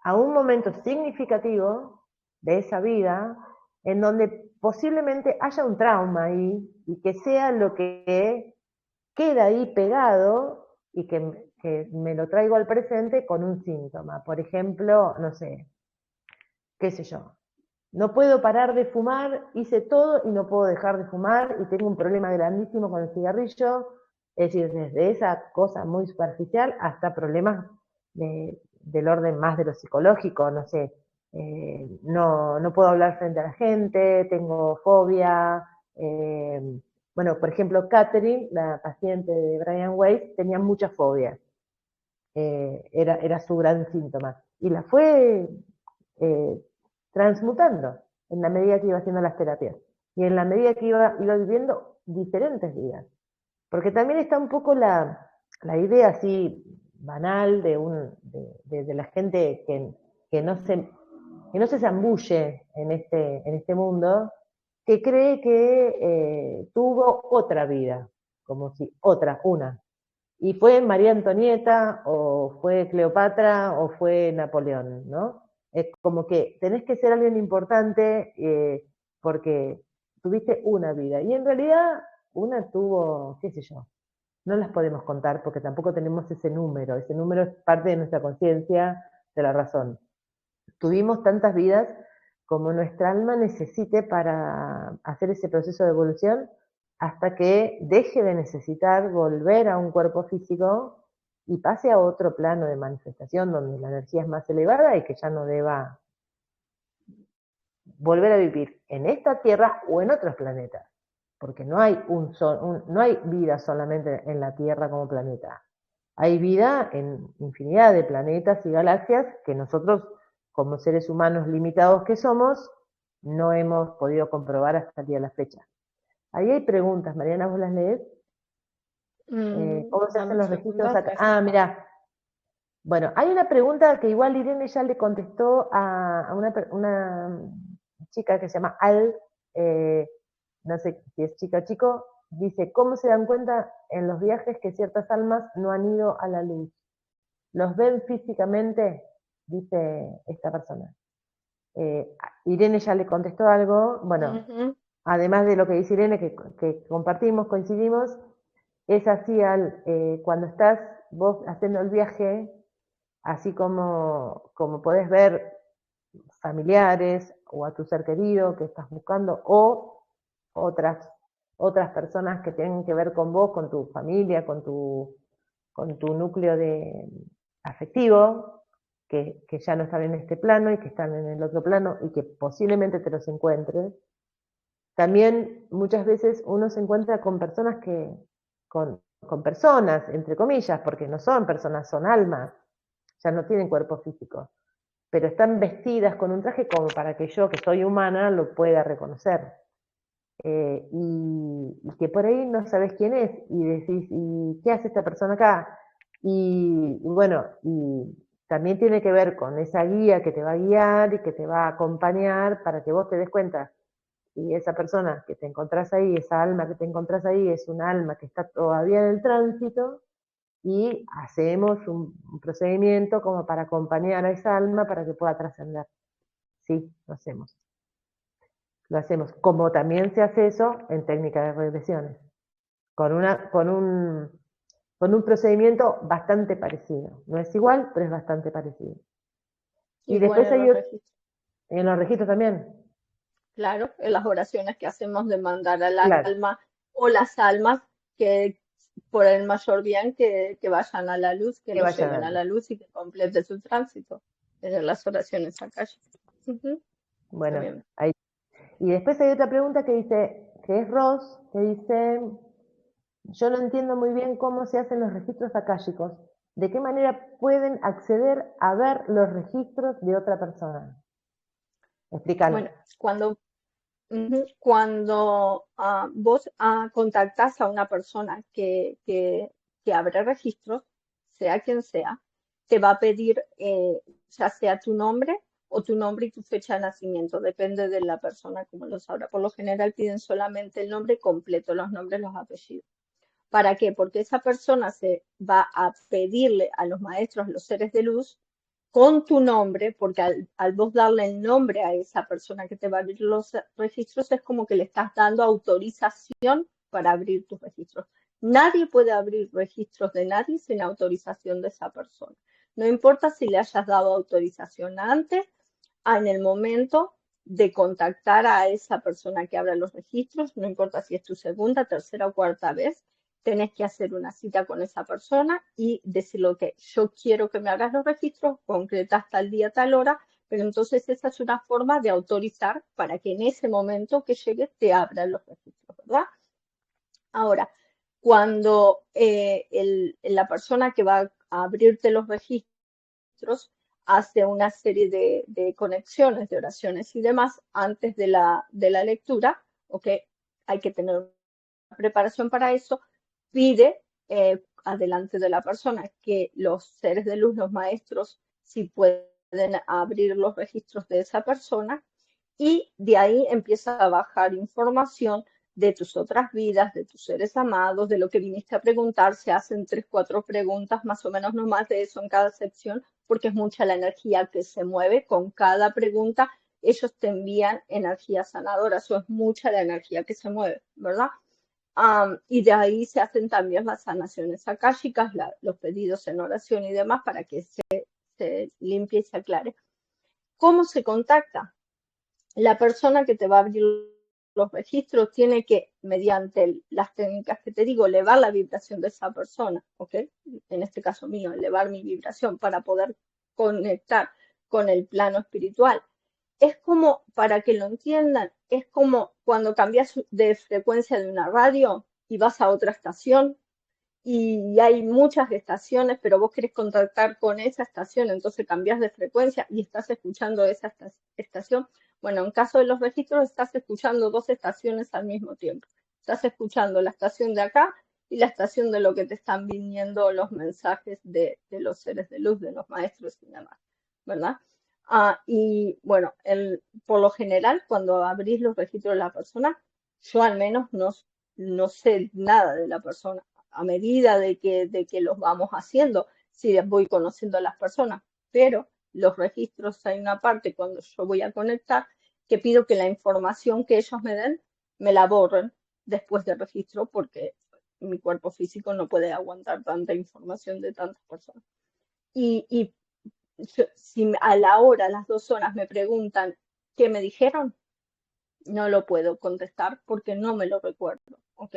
a un momento significativo de esa vida en donde posiblemente haya un trauma ahí y que sea lo que queda ahí pegado y que me lo traigo al presente con un síntoma. Por ejemplo, no sé, qué sé yo, no puedo parar de fumar, hice todo y no puedo dejar de fumar y tengo un problema grandísimo con el cigarrillo, es decir, desde esa cosa muy superficial hasta problemas del orden más de lo psicológico, no sé, no puedo hablar frente a la gente, tengo fobia, bueno, por ejemplo, Catherine, la paciente de Brian Weiss, tenía muchas fobias, era su gran síntoma, y la fue eh, transmutando en la medida que iba haciendo las terapias y en la medida que iba viviendo diferentes vidas. Porque también está un poco la idea así banal de la gente que, no se, que no se zambulle en este mundo, que cree que tuvo otra vida, como si una. Y fue María Antonieta, o fue Cleopatra, o fue Napoleón, ¿no? Es como que tenés que ser alguien importante porque tuviste una vida. Y en realidad una tuvo, qué sé yo, no las podemos contar porque tampoco tenemos ese número. Ese número es parte de nuestra conciencia, de la razón. Tuvimos tantas vidas como nuestra alma necesite para hacer ese proceso de evolución hasta que deje de necesitar volver a un cuerpo físico y pase a otro plano de manifestación donde la energía es más elevada y que ya no deba volver a vivir en esta Tierra o en otros planetas, porque no hay, no hay vida solamente en la Tierra como planeta. Hay vida en infinidad de planetas y galaxias que nosotros, como seres humanos limitados que somos, no hemos podido comprobar hasta el día de la fecha. Ahí hay preguntas, Mariana, ¿vos las lees? ¿Cómo se Dame hacen un los registros segundo. acá? Ah, mira. Bueno, hay una pregunta que igual Irene ya le contestó a una chica que se llama Al, eh, no sé si es chica o chico, dice, ¿cómo se dan cuenta en los viajes que ciertas almas no han ido a la luz? ¿Los ven físicamente? Dice esta persona. Irene ya le contestó algo, bueno, Ujú. además de lo que dice Irene, que compartimos, coincidimos, es así, cuando estás vos haciendo el viaje, así como podés ver familiares o a tu ser querido que estás buscando, o otras, otras personas que tienen que ver con vos, con tu familia, con tu núcleo afectivo, que ya no están en este plano y que están en el otro plano y que posiblemente te los encuentres. También muchas veces uno se encuentra con personas con personas, entre comillas, porque no son personas, son almas, ya no tienen cuerpo físico. pero están vestidas con un traje como para que yo, que soy humana, lo pueda reconocer. Y que por ahí no sabes quién es, y decís, ¿y qué hace esta persona acá? Y bueno, y también tiene que ver con esa guía que te va a guiar y que te va a acompañar para que vos te des cuenta. Y esa persona que te encontrás ahí, esa alma que te encontrás ahí, es un alma que está todavía en el tránsito, y hacemos un procedimiento como para acompañar a esa alma para que pueda trascender. Sí, lo hacemos. Lo hacemos. Como también se hace eso en técnica de regresiones, con un procedimiento bastante parecido. No es igual, pero es bastante parecido. Y Igual después en hay los registros. en los registros también. Claro, en las oraciones que hacemos de mandar al Claro, alma o las almas que por el mayor bien que vayan a la luz, que que los vayan a lleven a ver. la luz y que complete su tránsito. En las oraciones acá. Ujú, Bueno, también. ahí. Y después hay otra pregunta que dice, que es Ross, que dice, yo no entiendo muy bien cómo se hacen los registros akáshicos. ¿De qué manera pueden acceder a ver los registros de otra persona? Explícalo. Bueno, cuando vos contactás a una persona que abre registros, sea quien sea, te va a pedir ya sea tu nombre o tu nombre y tu fecha de nacimiento, depende de la persona como lo sabrá. Por lo general piden solamente el nombre completo, los nombres, los apellidos. ¿Para qué? Porque esa persona se va a pedirle a los maestros, los seres de luz, con tu nombre, porque al vos darle el nombre a esa persona que te va a abrir los registros, es como que le estás dando autorización para abrir tus registros. Nadie puede abrir registros de nadie sin autorización de esa persona. No importa si le hayas dado autorización antes, en el momento de contactar a esa persona que abra los registros, no importa si es tu segunda, tercera o cuarta vez, tenés que hacer una cita con esa persona y decirle que yo quiero que me hagas los registros, concretas tal día, tal hora, pero entonces esa es una forma de autorizar para que en ese momento que llegue te abran los registros, ¿verdad? Ahora, cuando la persona que va a abrirte los registros hace una serie de conexiones, de oraciones y demás antes de la lectura, ¿ok? Hay que tener preparación para eso, pide adelante de la persona que los seres de luz, los maestros, si pueden abrir los registros de esa persona y de ahí empieza a bajar información de tus otras vidas, de tus seres amados, de lo que viniste a preguntar. Se hacen 3, 4 preguntas, más o menos, no más de eso en cada sección, porque es mucha la energía que se mueve con cada pregunta. Ellos te envían energía sanadora, eso es mucha la energía que se mueve, ¿verdad? Y de ahí se hacen también las sanaciones akáshicas, los pedidos en oración y demás para que se limpie y se aclare. ¿Cómo se contacta? La persona que te va a abrir los registros tiene que, mediante las técnicas que te digo, elevar la vibración de esa persona, ¿ok? En este caso mío, elevar mi vibración para poder conectar con el plano espiritual. Es como, para que lo entiendan, es como cuando cambias de frecuencia de una radio y vas a otra estación y hay muchas estaciones, pero vos querés contactar con esa estación, entonces cambias de frecuencia y estás escuchando esa estación. Bueno, en caso de los registros estás escuchando 2 estaciones al mismo tiempo. Estás escuchando la estación de acá y la estación de lo que te están viniendo los mensajes de los seres de luz, de los maestros y demás, ¿verdad? Y bueno, por lo general, cuando abrís los registros de la persona, yo al menos no sé nada de la persona a medida de que los vamos haciendo, si voy conociendo a las personas, pero los registros hay una parte cuando yo voy a conectar que pido que la información que ellos me den me la borren después del registro porque mi cuerpo físico no puede aguantar tanta información de tantas personas. Y si a la hora, a las 2 horas me preguntan qué me dijeron, no lo puedo contestar porque no me lo recuerdo, ¿ok?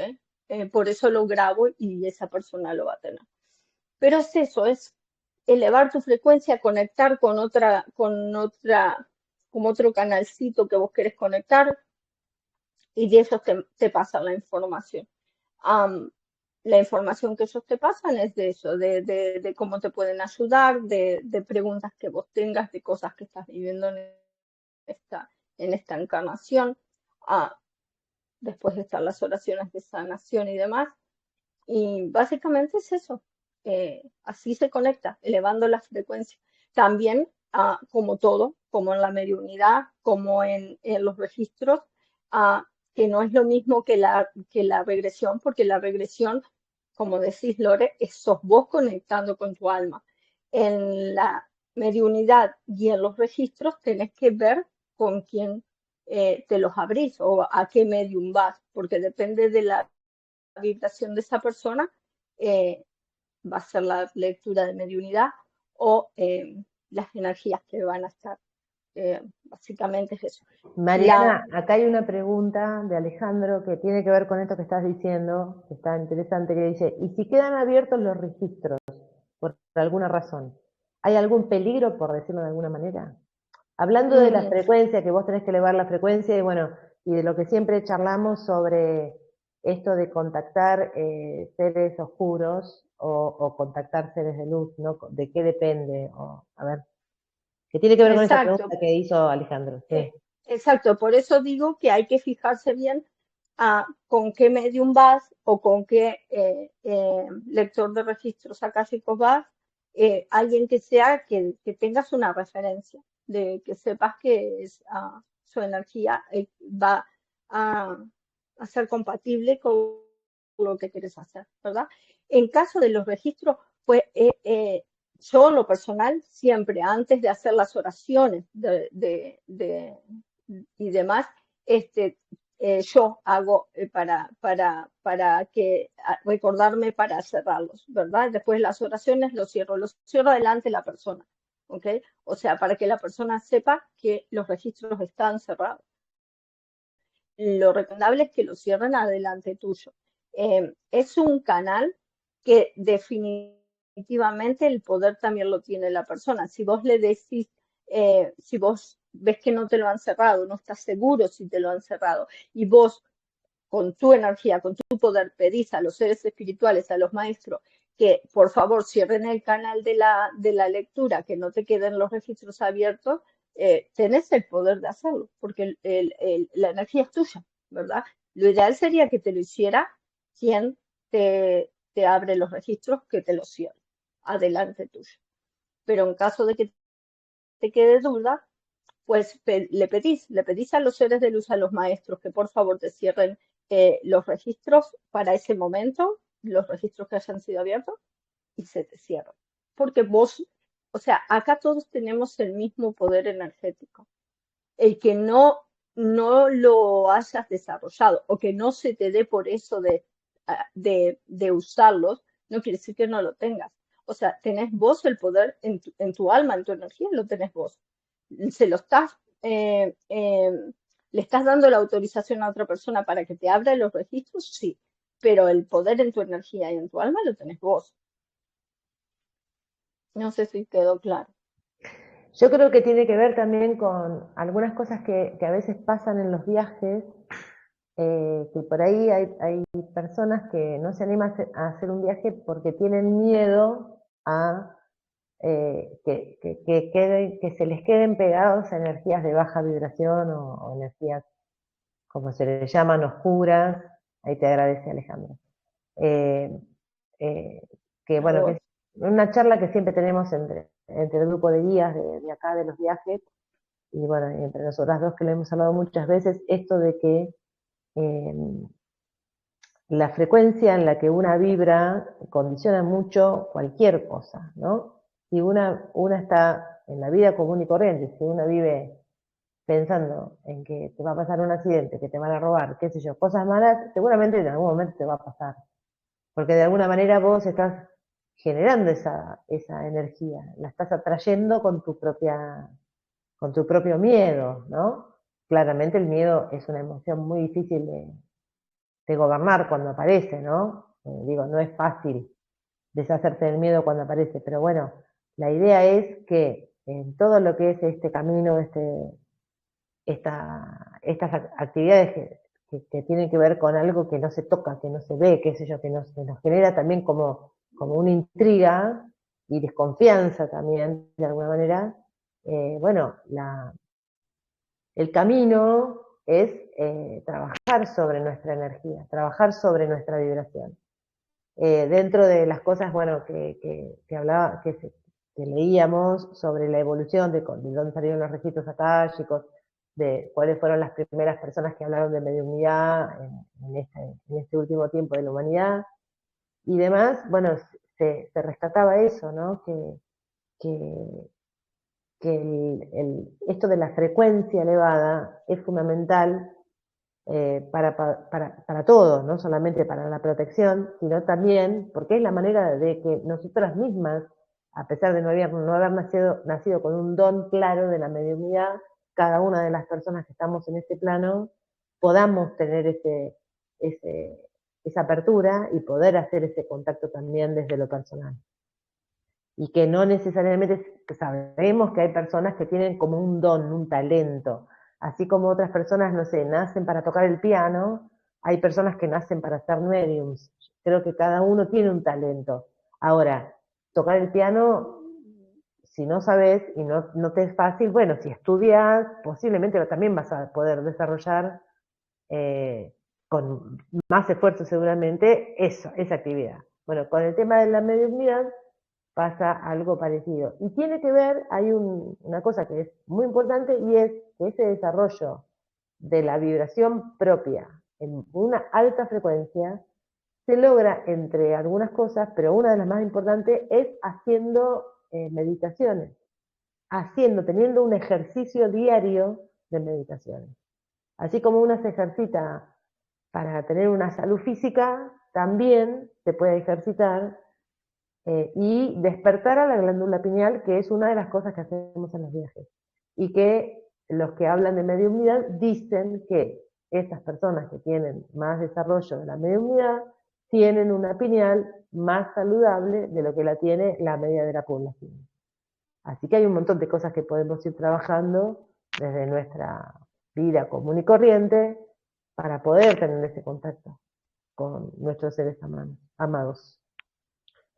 Por eso lo grabo y esa persona lo va a tener. Pero es eso, es elevar tu frecuencia, conectar como otro canalcito que vos querés conectar y de eso te pasan la información. la información que ellos te pasan es de eso, de cómo te pueden ayudar, de preguntas que vos tengas, de cosas que estás viviendo en esta encarnación. Después están las oraciones de sanación y demás. Y básicamente es eso. Así se conecta, elevando la frecuencia. También, como todo, como en la mediunidad, como en los registros, que no es lo mismo que la regresión, porque la regresión, como decís, Lore, sos vos conectando con tu alma. En la mediunidad y en los registros tenés que ver con quién te los abrís o a qué medium vas, porque depende de la vibración de esa persona, va a ser la lectura de mediunidad o las energías que van a estar. Básicamente es eso. Mariana, acá hay una pregunta de Alejandro que tiene que ver con esto que estás diciendo, que está interesante, que dice, ¿y si quedan abiertos los registros por alguna razón? ¿Hay algún peligro, por decirlo de alguna manera? Hablando de la frecuencia, que vos tenés que elevar la frecuencia, y bueno, y de lo que siempre charlamos sobre esto de contactar seres oscuros o contactar seres de luz, ¿no? ¿De qué depende? A ver, que tiene que ver con esta pregunta que hizo Alejandro. Sí. Exacto, por eso digo que hay que fijarse bien con qué medium vas o con qué lector de registros akáshicos vas, alguien que sea que tengas una referencia, de que sepas que su energía va a ser compatible con lo que quieres hacer, ¿verdad? En caso de los registros, pues yo en lo personal siempre antes de hacer las oraciones y demás, yo hago para que recordarme para cerrarlos, ¿verdad? Después las oraciones los cierro delante de la persona, ¿ok? O sea, para que la persona sepa que los registros están cerrados. Lo recomendable es que lo cierren adelante tuyo. Es un canal que definitivamente el poder también lo tiene la persona. Si vos le decís, si vos ves que no te lo han cerrado, no estás seguro si te lo han cerrado, y vos con tu energía, con tu poder, pedís a los seres espirituales, a los maestros, que por favor cierren el canal de la lectura, que no te queden los registros abiertos, tenés el poder de hacerlo, porque la energía es tuya, ¿verdad? Lo ideal sería que te lo hiciera quien te abre los registros, que te los cierre, adelante tuyo. Pero en caso de que te quede duda, pues le pedís a los seres de luz, a los maestros, que por favor te cierren los registros para ese momento, los registros que hayan sido abiertos, y se te cierran. Porque vos, o sea, acá todos tenemos el mismo poder energético. El que no lo hayas desarrollado o que no se te dé por eso de usarlos, no quiere decir que no lo tengas. O sea, tenés vos el poder en tu alma, en tu energía, lo tenés vos. Se lo estás, le estás dando la autorización a otra persona para que te abra los registros, sí, pero el poder en tu energía y en tu alma lo tenés vos. No sé si quedó claro. Yo creo que tiene que ver también con algunas cosas que a veces pasan en los viajes, que por ahí hay personas que no se animan a hacer un viaje porque tienen miedo a que se les queden pegados a energías de baja vibración o energías, como se les llaman, oscuras. Ahí te agradece Alejandro. Que bueno, que es una charla que siempre tenemos entre el grupo de guías de acá de los viajes, y bueno, entre nosotras dos que lo hemos hablado muchas veces, esto de que la frecuencia en la que una vibra condiciona mucho cualquier cosa, ¿no? Si una está en la vida común y corriente, si una vive pensando en que te va a pasar un accidente, que te van a robar, qué sé yo, cosas malas, seguramente en algún momento te va a pasar. Porque de alguna manera vos estás generando esa energía, la estás atrayendo con tu propio miedo, ¿no? Claramente el miedo es una emoción muy difícil de gobernar cuando aparece, ¿no? Digo, no es fácil deshacerse del miedo cuando aparece, pero bueno, la idea es que en todo lo que es este camino, estas actividades que tienen que ver con algo que no se toca, que no se ve, qué sé yo, que nos genera también como una intriga y desconfianza también, de alguna manera. Bueno, el camino es trabajar sobre nuestra energía, trabajar sobre nuestra vibración. Dentro de las cosas, bueno, que hablaba, que leíamos sobre la evolución de dónde salieron los registros akáshicos, de cuáles fueron las primeras personas que hablaron de mediunidad en este último tiempo de la humanidad y demás, bueno, se rescataba eso, ¿no? Que, esto de la frecuencia elevada es fundamental para todos, no solamente para la protección, sino también porque es la manera de que nosotras mismas, a pesar de no haber nacido con un don claro de la mediunidad, cada una de las personas que estamos en este plano, podamos tener esa apertura y poder hacer ese contacto también desde lo personal. Y que no necesariamente sabemos que hay personas que tienen como un don, un talento, así como otras personas, no sé, nacen para tocar el piano, hay personas que nacen para ser mediums. Creo que cada uno tiene un talento. Ahora, tocar el piano, si no sabes y no te es fácil, bueno, si estudias, posiblemente también vas a poder desarrollar con más esfuerzo seguramente esa actividad. Bueno, con el tema de la mediunidad pasa algo parecido. Y tiene que ver, hay una cosa que es muy importante y es que ese desarrollo de la vibración propia en una alta frecuencia se logra entre algunas cosas, pero una de las más importantes es haciendo meditaciones, teniendo un ejercicio diario de meditaciones. Así como uno se ejercita para tener una salud física, también se puede ejercitar y despertar a la glándula pineal, que es una de las cosas que hacemos en los viajes. Y que los que hablan de mediunidad dicen que estas personas que tienen más desarrollo de la mediunidad tienen una pineal más saludable de lo que la tiene la media de la población. Así que hay un montón de cosas que podemos ir trabajando desde nuestra vida común y corriente para poder tener ese contacto con nuestros seres amados.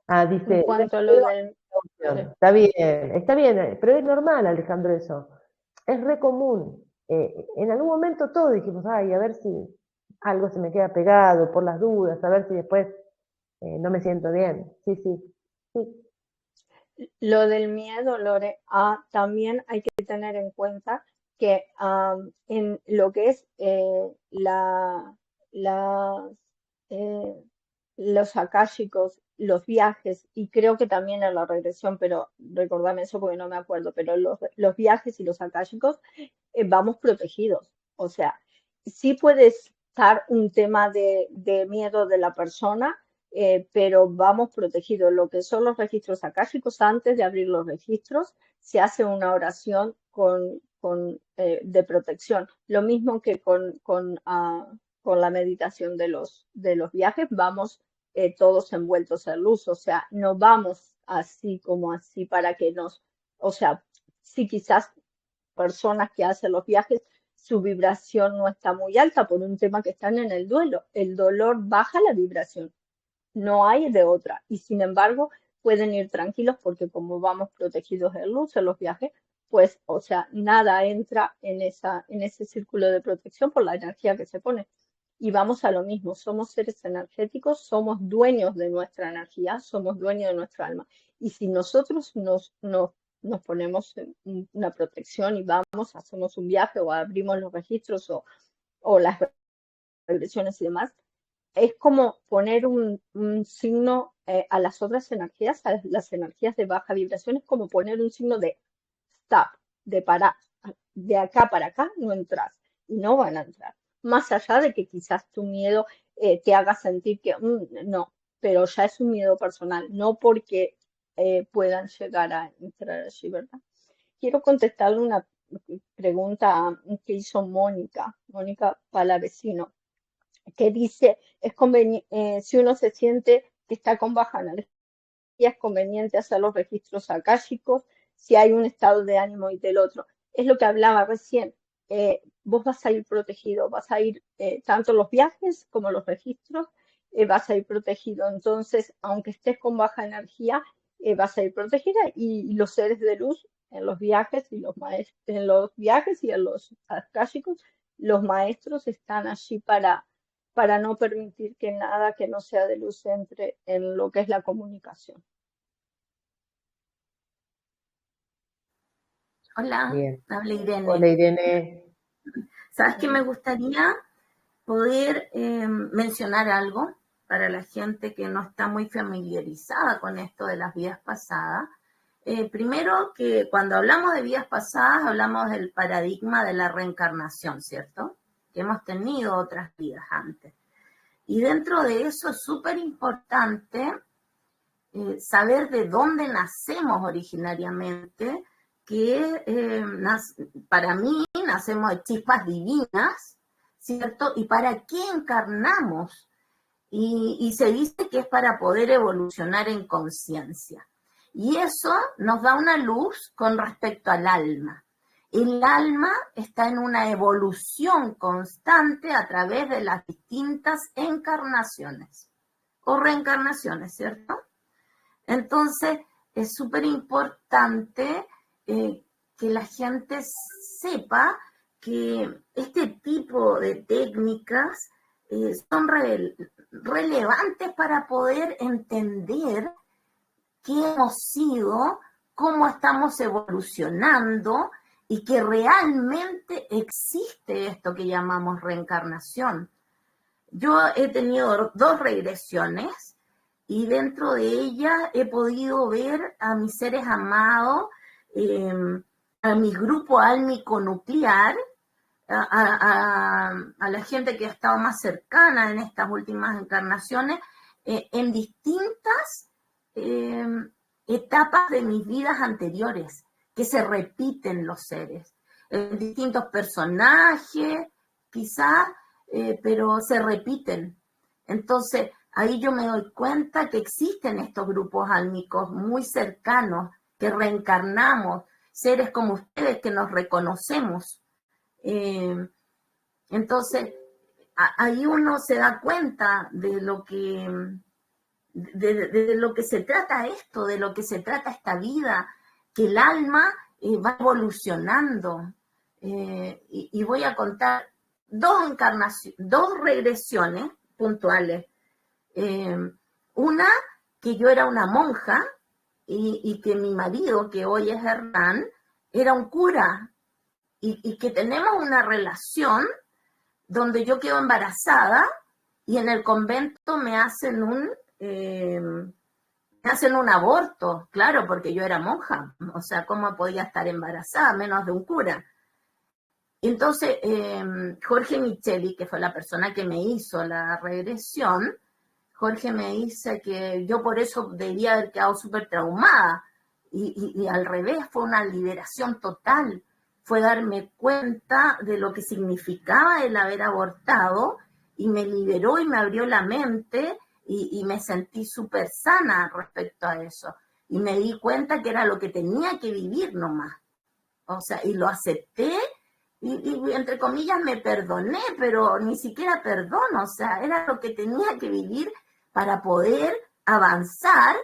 Ah, En dice, cuanto a lo del... Sí. está bien, pero es normal, Alejandro, eso. Es re común. En algún momento todos dijimos, ay, a ver si algo se me queda pegado por las dudas, a ver si después no me siento bien. Sí, sí, sí. Lo del miedo, Lore, también hay que tener en cuenta que en lo que es las, eh, los akáshicos, los viajes, y creo que también en la regresión, pero recordame eso porque no me acuerdo, pero los viajes y los akáshicos vamos protegidos. O sea, sí puede estar un tema de miedo de la persona, pero vamos protegidos. Lo que son los registros akáshicos, antes de abrir los registros, se hace una oración de protección. Lo mismo que con la meditación de los viajes, vamos todos envueltos en luz. O sea, no vamos así como así para que o sea, sí quizás personas que hacen los viajes, su vibración no está muy alta por un tema que están en el duelo. El dolor baja la vibración, no hay de otra. Y sin embargo, pueden ir tranquilos porque como vamos protegidos de luz en los viajes, pues, o sea, nada entra en ese círculo de protección por la energía que se pone. Y vamos a lo mismo, somos seres energéticos, somos dueños de nuestra energía, somos dueños de nuestra alma. Y si nosotros nos ponemos una protección y vamos, hacemos un viaje o abrimos los registros o las regresiones y demás, es como poner un signo a las otras energías, a las energías de baja vibración, es como poner un signo de stop, de parar. De acá para acá no entras y no van a entrar. Más allá de que quizás tu miedo te haga sentir que no, pero ya es un miedo personal, no porque puedan llegar a entrar allí, ¿verdad? Quiero contestarle una pregunta que hizo Mónica Palavecino, que dice, si uno se siente que está con baja energía, es conveniente hacer los registros akáshicos, si hay un estado de ánimo y del otro. Es lo que hablaba recién. vos vas a ir protegido, vas a ir, tanto los viajes como los registros, vas a ir protegido. Entonces, aunque estés con baja energía, vas a ir protegida, y los seres de luz en los viajes y en los viajes y en los akáshicos, los maestros están allí para no permitir que nada que no sea de luz entre en lo que es la comunicación. Hola, Bien. habla Irene. Hola, Irene. ¿Sabes qué? Me gustaría poder mencionar algo para la gente que no está muy familiarizada con esto de las vidas pasadas. Primero, que cuando hablamos de vidas pasadas, hablamos del paradigma de la reencarnación, ¿cierto? Que hemos tenido otras vidas antes. Y dentro de eso es súper importante saber de dónde nacemos originariamente, que para mí nacemos de chispas divinas, ¿cierto? ¿Y para qué encarnamos? Y se dice que es para poder evolucionar en conciencia. Y eso nos da una luz con respecto al alma. El alma está en una evolución constante a través de las distintas encarnaciones o reencarnaciones, ¿cierto? Entonces, es súper importante que la gente sepa que este tipo de técnicas son relevantes para poder entender qué hemos sido, cómo estamos evolucionando y que realmente existe esto que llamamos reencarnación. Yo he tenido 2 regresiones y dentro de ellas he podido ver a mis seres amados, a mi grupo álmico nuclear, a la gente que ha estado más cercana en estas últimas encarnaciones, en distintas etapas de mis vidas anteriores, que se repiten los seres, en distintos personajes, quizás, pero se repiten. Entonces, ahí yo me doy cuenta que existen estos grupos álmicos muy cercanos, que reencarnamos, seres como ustedes que nos reconocemos. Entonces, ahí uno se da cuenta de lo que... De lo que se trata esto, de lo que se trata esta vida, que el alma va evolucionando. Y voy a contar 2 regresiones puntuales. Una, que yo era una monja y que mi marido, que hoy es Hernán, era un cura y que tenemos una relación donde yo quedo embarazada y en el convento me hacen un aborto, claro, porque yo era monja, o sea, ¿cómo podía estar embarazada, menos de un cura? Entonces, Jorge Micheli, que fue la persona que me hizo la regresión, Jorge me dice que yo por eso debía haber quedado súper traumada, y al revés, fue una liberación total, fue darme cuenta de lo que significaba el haber abortado, y me liberó y me abrió la mente, y me sentí súper sana respecto a eso. Y me di cuenta que era lo que tenía que vivir nomás. O sea, y lo acepté, y entre comillas me perdoné, pero ni siquiera perdono. O sea, era lo que tenía que vivir para poder avanzar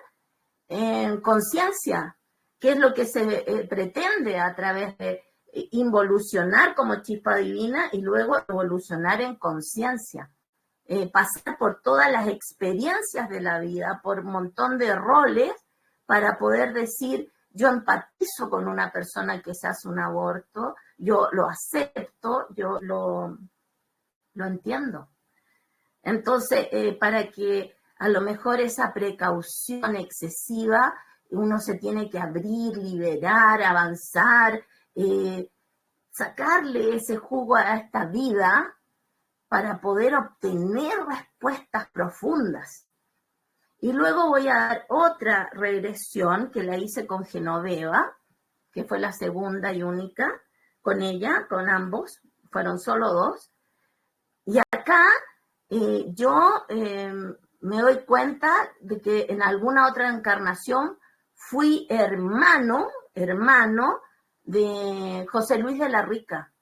en conciencia, que es lo que se pretende a través de involucionar como chispa divina y luego evolucionar en conciencia. Pasar por todas las experiencias de la vida, por un montón de roles, para poder decir, yo empatizo con una persona que se hace un aborto, yo lo acepto, yo lo entiendo. Entonces, para que a lo mejor esa precaución excesiva, uno se tiene que abrir, liberar, avanzar, sacarle ese jugo a esta vida, para poder obtener respuestas profundas. Y luego voy a dar otra regresión que la hice con Genoveva, que fue la segunda y única, con ella, con ambos, fueron solo 2. Y acá yo me doy cuenta de que en alguna otra encarnación fui hermano de José Luis de la Rica,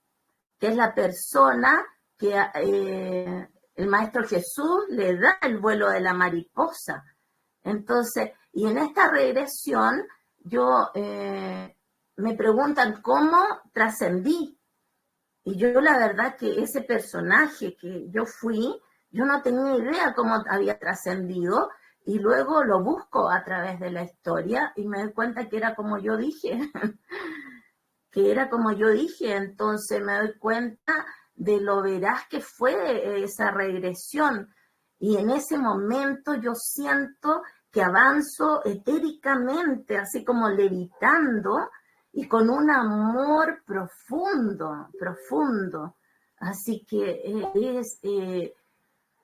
que es la persona que el Maestro Jesús le da el vuelo de la mariposa. Entonces, y en esta regresión, yo me preguntan cómo trascendí. Y yo la verdad que ese personaje que yo fui, yo no tenía idea cómo había trascendido, y luego lo busco a través de la historia y me doy cuenta que era como yo dije, que era como yo dije. Entonces me doy cuenta de lo veraz que fue esa regresión. Y en ese momento yo siento que avanzo etéricamente, así como levitando, y con un amor profundo, profundo. Así que es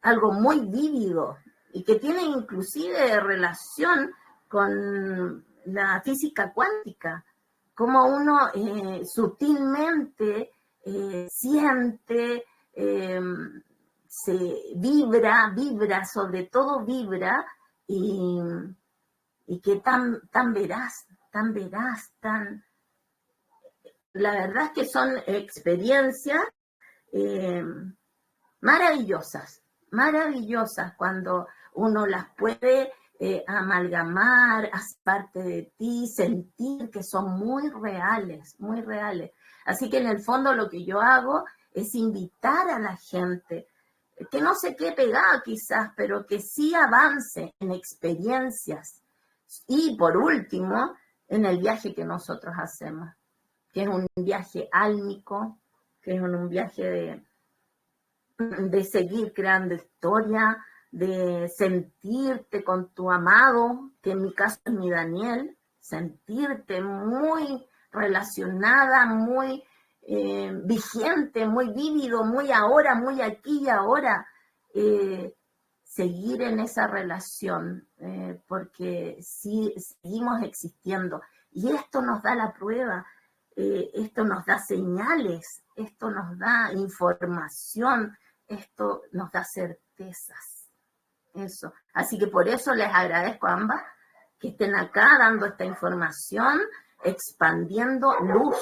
algo muy vívido y que tiene inclusive relación con la física cuántica, como uno sutilmente siente, se vibra, sobre todo vibra, y que tan veraz, la verdad es que son experiencias maravillosas cuando uno las puede amalgamar, hacer parte de ti, sentir que son muy reales. Así que en el fondo lo que yo hago es invitar a la gente que no se quede pegada quizás, pero que sí avance en experiencias. Y por último, en el viaje que nosotros hacemos, que es un viaje álmico, que es un viaje de seguir creando historia, de sentirte con tu amado, que en mi caso es mi Daniel, sentirte muy relacionada, muy vigente, muy vívido, muy ahora, muy aquí y ahora, seguir en esa relación, porque sí, seguimos existiendo. Y esto nos da la prueba, esto nos da señales, esto nos da información, esto nos da certezas. Eso. Así que por eso les agradezco a ambas que estén acá dando esta información, expandiendo luz,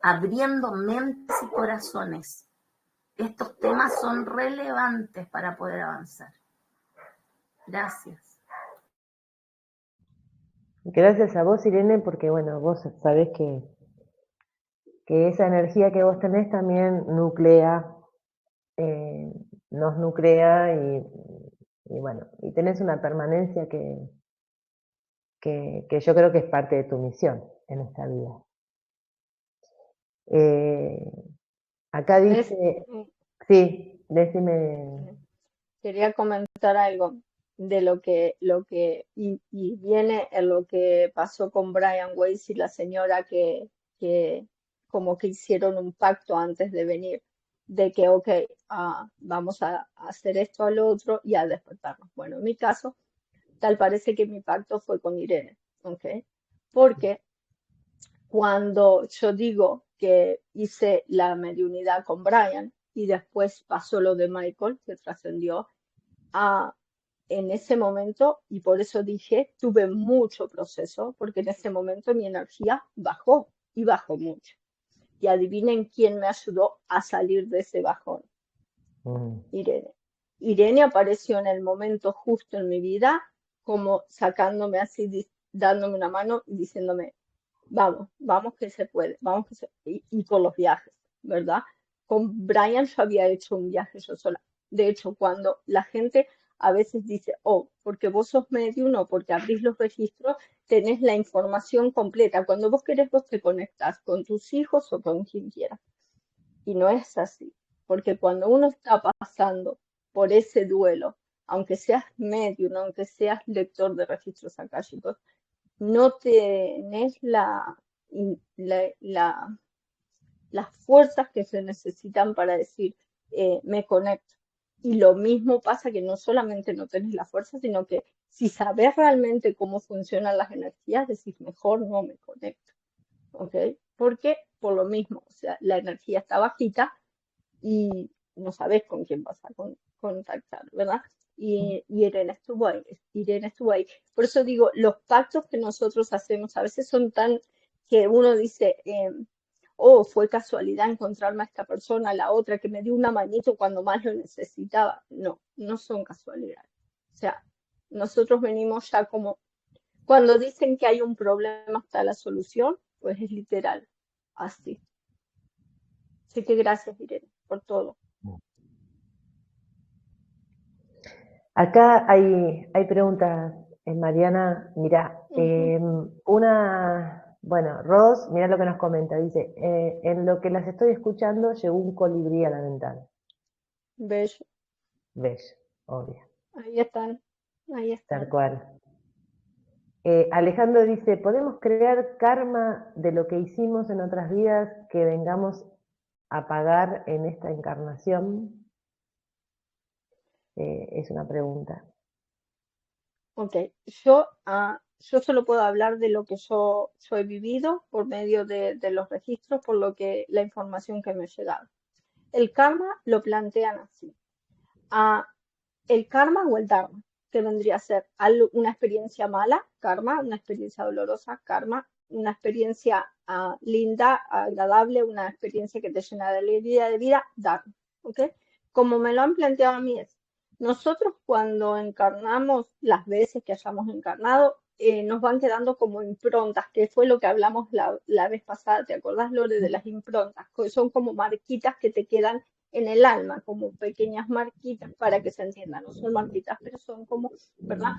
abriendo mentes y corazones. Estos temas son relevantes para poder avanzar. Gracias. Gracias a vos, Irene, porque bueno, vos sabés que esa energía que vos tenés también nuclea, nos nuclea, y bueno, y tenés una permanencia que yo creo que es parte de tu misión en esta vida. Acá dice, sí, decime. Quería comentar algo de lo que y viene en lo que pasó con Brian Weiss y la señora que como que hicieron un pacto antes de venir, de que, ok, vamos a hacer esto al otro y a despertarnos. Bueno, en mi caso, tal parece que mi pacto fue con Irene, ¿ok? Porque cuando yo digo que hice la mediunidad con Brian y después pasó lo de Michael, que trascendió, en ese momento, y por eso dije, tuve mucho proceso, porque en ese momento mi energía bajó y bajó mucho. Y adivinen quién me ayudó a salir de ese bajón. Irene. Irene apareció en el momento justo en mi vida, como sacándome así, dándome una mano y diciéndome, vamos que se puede, vamos que se y por los viajes, ¿verdad? Con Brian yo había hecho un viaje yo sola. De hecho, cuando la gente a veces dice, oh, porque vos sos medium o porque abrís los registros, tenés la información completa. Cuando vos querés, vos te conectás con tus hijos o con quien quieras. Y no es así, porque cuando uno está pasando por ese duelo, aunque seas medium, aunque seas lector de registros akáshicos, no tenés las fuerzas que se necesitan para decir, me conecto. Y lo mismo pasa que no solamente no tenés la fuerza, sino que si sabes realmente cómo funcionan las energías, decís, mejor no me conecto. ¿Ok? Porque por lo mismo, o sea, la energía está bajita y no sabes con quién vas a contactar, ¿verdad? Y Irene estuvo ahí. Por eso digo, los pactos que nosotros hacemos a veces son tan que uno dice, oh, fue casualidad encontrarme a esta persona, a la otra que me dio una manito cuando más lo necesitaba. No, no son casualidades. O sea, nosotros venimos ya como, cuando dicen que hay un problema hasta la solución, pues es literal, así. Así que gracias, Irene, por todo. Acá hay preguntas, Mariana. Mira, bueno, Ros, mira lo que nos comenta. Dice, en lo que las estoy escuchando llegó un colibrí a la ventana. Bello. Bello, obvio. Ahí están, ahí están. Tal cual. Alejandro dice, ¿podemos crear karma de lo que hicimos en otras vidas que vengamos a pagar en esta encarnación? Es una pregunta. Ok, yo solo puedo hablar de lo que yo he vivido por medio de los registros, por lo que la información que me ha llegado. El karma lo plantean así. El karma o el dharma, que vendría a ser una experiencia mala, karma, una experiencia dolorosa, karma, una experiencia linda, agradable, una experiencia que te llena de alegría de vida, dharma. ¿Ok? Como me lo han planteado a mí es, nosotros cuando encarnamos, las veces que hayamos encarnado, nos van quedando como improntas, que fue lo que hablamos la vez pasada, ¿te acordás, Lore, de las improntas? Son como marquitas que te quedan en el alma, como pequeñas marquitas para que se entiendan, no son marquitas, pero son como, ¿verdad?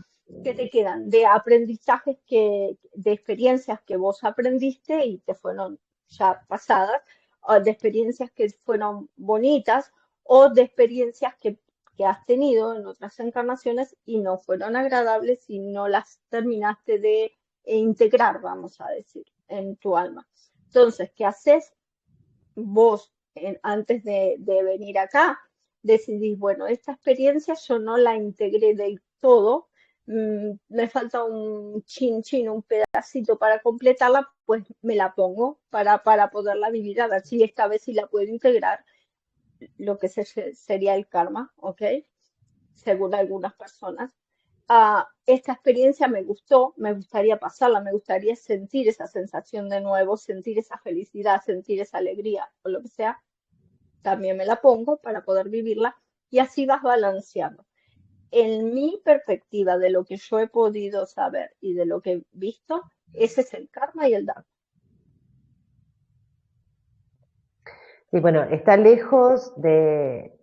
Que te quedan de aprendizajes, de experiencias que vos aprendiste y te fueron ya pasadas, o de experiencias que fueron bonitas o de experiencias que has tenido en otras encarnaciones y no fueron agradables y no las terminaste de integrar, vamos a decir, en tu alma. Entonces, ¿qué haces vos antes de venir acá? Decidís, bueno, esta experiencia yo no la integré del todo, me falta un un pedacito para completarla, pues me la pongo para poderla vivir, a ver si esta vez sí la puedo integrar, lo que sería el karma, ¿ok? Según algunas personas. Esta experiencia me gustó, me gustaría pasarla, me gustaría sentir esa sensación de nuevo, sentir esa felicidad, sentir esa alegría o lo que sea, también me la pongo para poder vivirla y así vas balanceando. En mi perspectiva de lo que yo he podido saber y de lo que he visto, ese es el karma y el dharma. Y bueno, está lejos de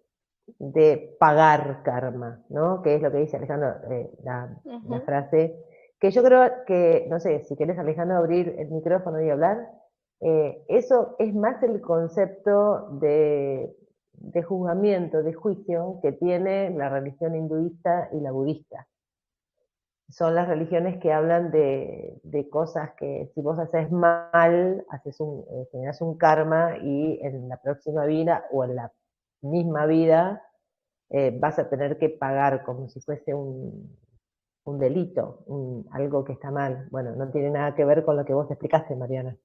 pagar karma, ¿no? Que es lo que dice Alejandro, la frase, que yo creo que, no sé, si querés, Alejandro, abrir el micrófono y hablar, eso es más el concepto de juzgamiento, de juicio que tiene la religión hinduista y la budista. Son las religiones que hablan de cosas que si vos haces mal, generas un karma y en la próxima vida o en la misma vida vas a tener que pagar como si fuese un delito, algo que está mal. Bueno, no tiene nada que ver con lo que vos explicaste, Mariana.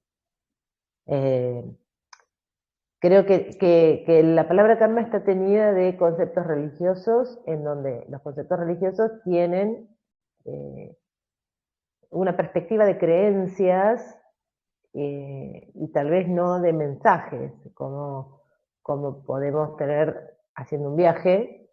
Creo que la palabra karma está teñida de conceptos religiosos, en donde los conceptos religiosos tienen una perspectiva de creencias y tal vez no de mensajes, como podemos tener haciendo un viaje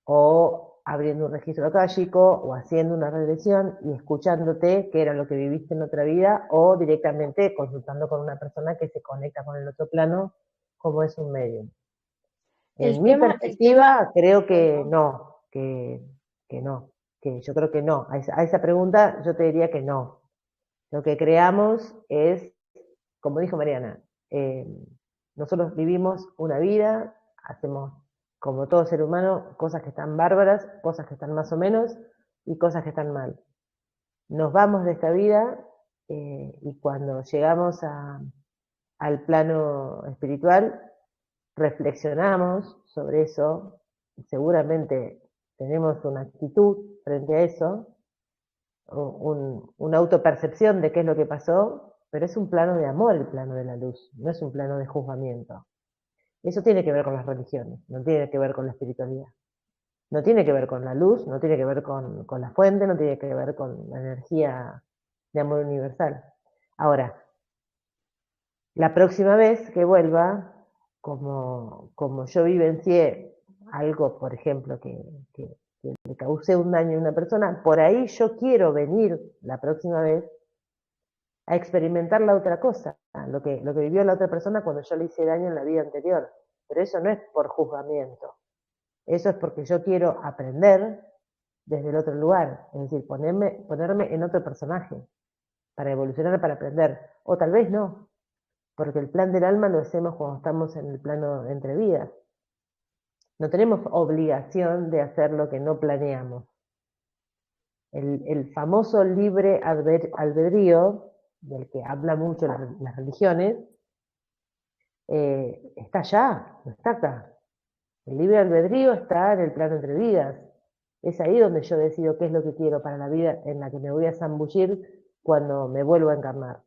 o abriendo un registro akáshico o haciendo una regresión y escuchándote qué era lo que viviste en otra vida o directamente consultando con una persona que se conecta con el otro plano como es un medium. En mi perspectiva creo que no, que no, que yo creo que no. A esa pregunta yo te diría que no. Lo que creamos es, como dijo Mariana, nosotros vivimos una vida, hacemos, como todo ser humano, cosas que están bárbaras, cosas que están más o menos y cosas que están mal. Nos vamos de esta vida y cuando llegamos al plano espiritual, reflexionamos sobre eso, seguramente tenemos una actitud frente a eso, una autopercepción de qué es lo que pasó, pero es un plano de amor el plano de la luz, no es un plano de juzgamiento. Eso tiene que ver con las religiones, no tiene que ver con la espiritualidad. No tiene que ver con la luz, no tiene que ver con la fuente, no tiene que ver con la energía de amor universal. Ahora, La próxima vez que vuelva, como yo vivencié algo, por ejemplo, que le causé un daño a una persona, por ahí yo quiero venir la próxima vez a experimentar la otra cosa, lo que vivió la otra persona cuando yo le hice daño en la vida anterior. Pero eso no es por juzgamiento, eso es porque yo quiero aprender desde el otro lugar, es decir, ponerme en otro personaje, para evolucionar, para aprender, o tal vez no, porque el plan del alma lo hacemos cuando estamos en el plano entre vidas. No tenemos obligación de hacer lo que no planeamos. El famoso libre albedrío, del que habla mucho las religiones, está allá, no está acá. El libre albedrío está en el plano entre vidas. Es ahí donde yo decido qué es lo que quiero para la vida en la que me voy a zambullir cuando me vuelvo a encarnar.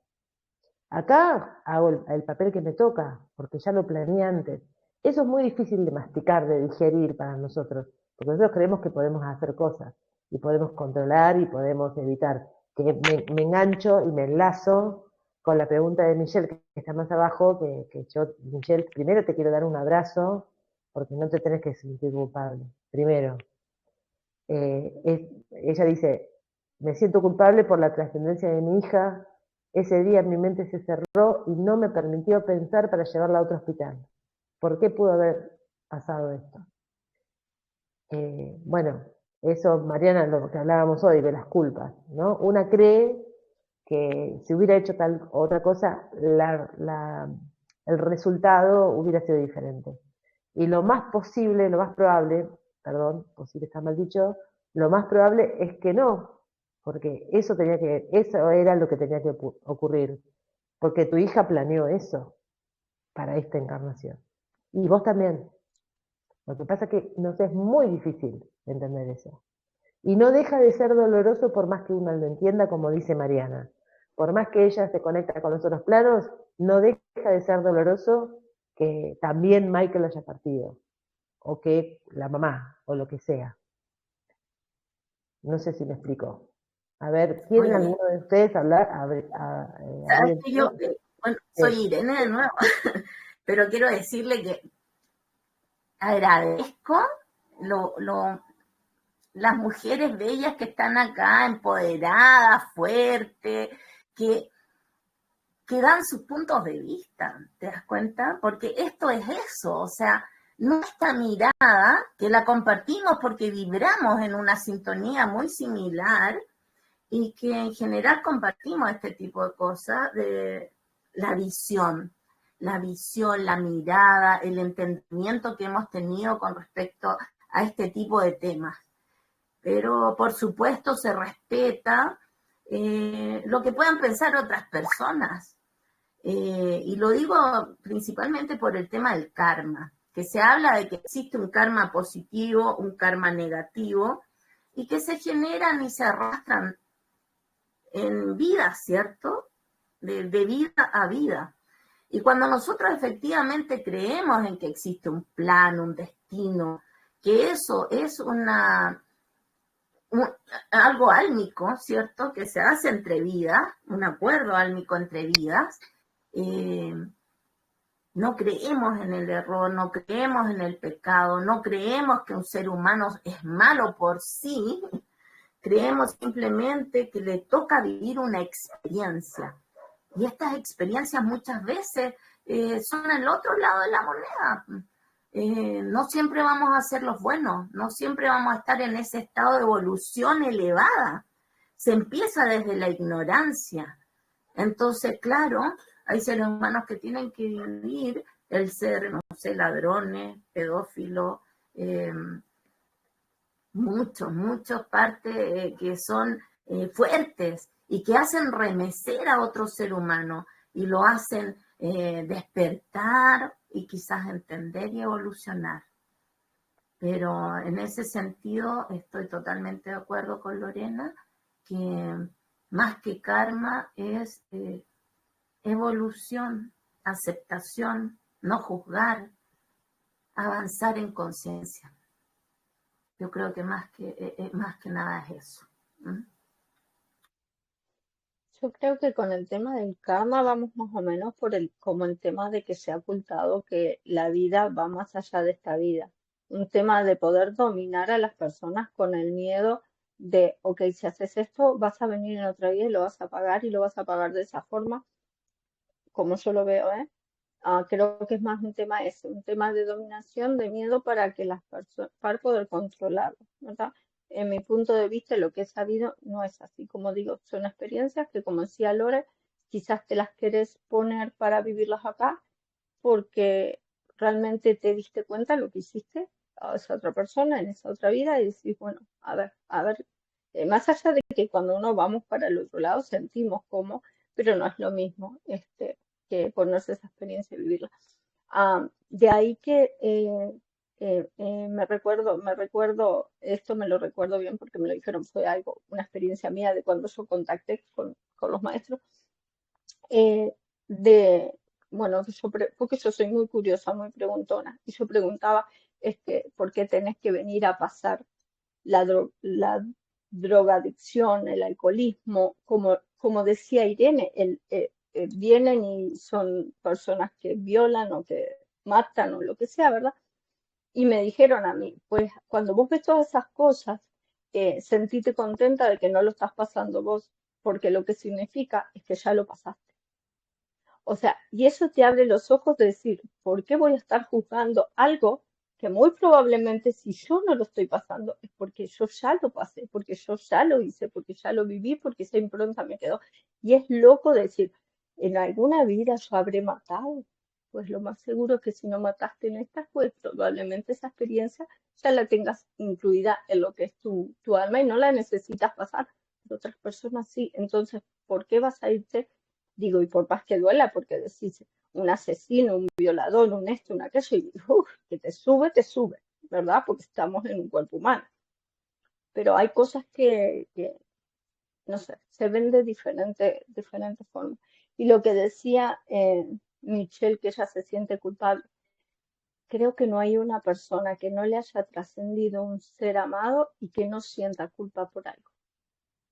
Acá hago el papel que me toca, porque ya lo planeé antes. Eso es muy difícil de masticar, de digerir para nosotros, porque nosotros creemos que podemos hacer cosas, y podemos controlar, y podemos evitar. Que me engancho y me enlazo con la pregunta de Michelle, que está más abajo, que yo, Michelle, primero te quiero dar un abrazo, porque no te tenés que sentir culpable. Primero, ella dice, me siento culpable por la trascendencia de mi hija. Ese día mi mente se cerró y no me permitió pensar para llevarla a otro hospital. ¿Por qué pudo haber pasado esto? Bueno, eso, Mariana, lo que hablábamos hoy de las culpas, ¿no? Una cree que si hubiera hecho tal otra cosa, el resultado hubiera sido diferente. Y lo más posible, lo más probable, perdón, posible está mal dicho, lo más probable es que no, porque eso era lo que tenía que ocurrir, porque tu hija planeó eso para esta encarnación. Y vos también. Lo que pasa es que nos es muy difícil entender eso. Y no deja de ser doloroso por más que uno lo entienda, como dice Mariana. Por más que ella se conecta con los otros planos, no deja de ser doloroso que también Michael haya partido, o que la mamá, o lo que sea. No sé si me explico. A ver, ¿quieren Oye, alguno de ustedes hablar? sabes que yo, bueno, soy Sí. Irene de nuevo, pero quiero decirle que agradezco las mujeres bellas que están acá, empoderadas, fuertes, que dan sus puntos de vista, ¿te das cuenta? Porque esto es eso, o sea, nuestra mirada, que la compartimos porque vibramos en una sintonía muy similar y que en general compartimos este tipo de cosas, de la visión, la mirada, el entendimiento que hemos tenido con respecto a este tipo de temas. Pero por supuesto se respeta lo que puedan pensar otras personas. Y lo digo principalmente por el tema del karma, que se habla de que existe un karma positivo, un karma negativo, y que se generan y se arrastran en vida, ¿cierto? De vida a vida. Y cuando nosotros efectivamente creemos en que existe un plan, un destino, que eso es algo álmico, ¿cierto? Que se hace entre vidas, un acuerdo álmico entre vidas, no creemos en el error, no creemos en el pecado, no creemos que un ser humano es malo por sí, creemos simplemente que le toca vivir una experiencia. Y estas experiencias muchas veces son el otro lado de la moneda. No siempre vamos a ser los buenos, no siempre vamos a estar en ese estado de evolución elevada. Se empieza desde la ignorancia. Entonces, claro, hay seres humanos que tienen que vivir el ser, no sé, ladrones, pedófilos, muchos partes que son fuertes y que hacen remecer a otro ser humano y lo hacen despertar y quizás entender y evolucionar. Pero en ese sentido estoy totalmente de acuerdo con Lorena, que más que karma es evolución, aceptación, no juzgar, avanzar en conciencia. Yo creo que más que nada es eso. ¿Mm? Yo creo que con el tema del karma vamos más o menos como el tema de que se ha ocultado que la vida va más allá de esta vida. Un tema de poder dominar a las personas con el miedo de, ok, si haces esto, vas a venir en otra vida y lo vas a pagar y lo vas a pagar de esa forma, como yo lo veo, ¿eh? Creo que es más un tema ese, un tema de dominación, de miedo para que las personas, para poder controlarlo, ¿verdad? En mi punto de vista, lo que he sabido no es así. Como digo, son experiencias que, como decía Lore, quizás te las quieres poner para vivirlas acá porque realmente te diste cuenta de lo que hiciste a esa otra persona en esa otra vida y decís, bueno, a ver, más allá de que cuando uno vamos para el otro lado sentimos cómo, pero no es lo mismo que ponerse esa experiencia y vivirla. De ahí que me recuerdo, esto me lo recuerdo bien porque me lo dijeron, fue algo, una experiencia mía de cuando yo contacté con los maestros, eh, de, bueno, porque yo soy muy curiosa, muy preguntona, y yo preguntaba, ¿por qué tenés que venir a pasar la drogadicción, el alcoholismo? Como decía Irene, vienen y son personas que violan o que matan o lo que sea, ¿verdad? Y me dijeron a mí, pues cuando vos ves todas esas cosas, sentite contenta de que no lo estás pasando vos, porque lo que significa es que ya lo pasaste. O sea, y eso te abre los ojos de decir, ¿por qué voy a estar juzgando algo que muy probablemente si yo no lo estoy pasando es porque yo ya lo pasé, porque yo ya lo hice, porque ya lo viví, porque esa impronta me quedó? Y es loco decir, ¿en alguna vida yo habré matado? Pues lo más seguro es que si no mataste en esta, pues probablemente esa experiencia ya la tengas incluida en lo que es tu alma y no la necesitas pasar. Pero otras personas sí. Entonces, ¿por qué vas a irte? Digo, y por más que duela, porque decís un asesino, un violador, un esto, un aquello, y que te sube, ¿verdad? Porque estamos en un cuerpo humano. Pero hay cosas que no sé, se ven de diferentes formas. Y lo que decía Michelle, que ella se siente culpable, creo que no hay una persona que no le haya trascendido un ser amado y que no sienta culpa por algo.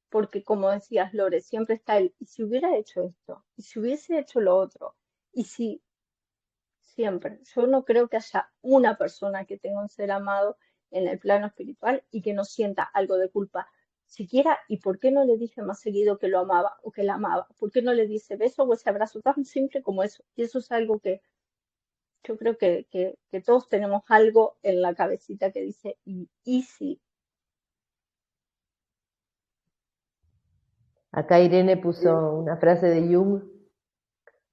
Porque como decías, Lore, siempre está el, ¿y si hubiera hecho esto? ¿Y si hubiese hecho lo otro? Y si siempre, yo no creo que haya una persona que tenga un ser amado en el plano espiritual y que no sienta algo de culpa siquiera. ¿Y por qué no le dije más seguido que lo amaba o que la amaba? ¿Por qué no le dice beso o ese abrazo tan simple como eso? Y eso es algo que yo creo que todos tenemos algo en la cabecita que dice, y si. Acá Irene puso una frase de Jung: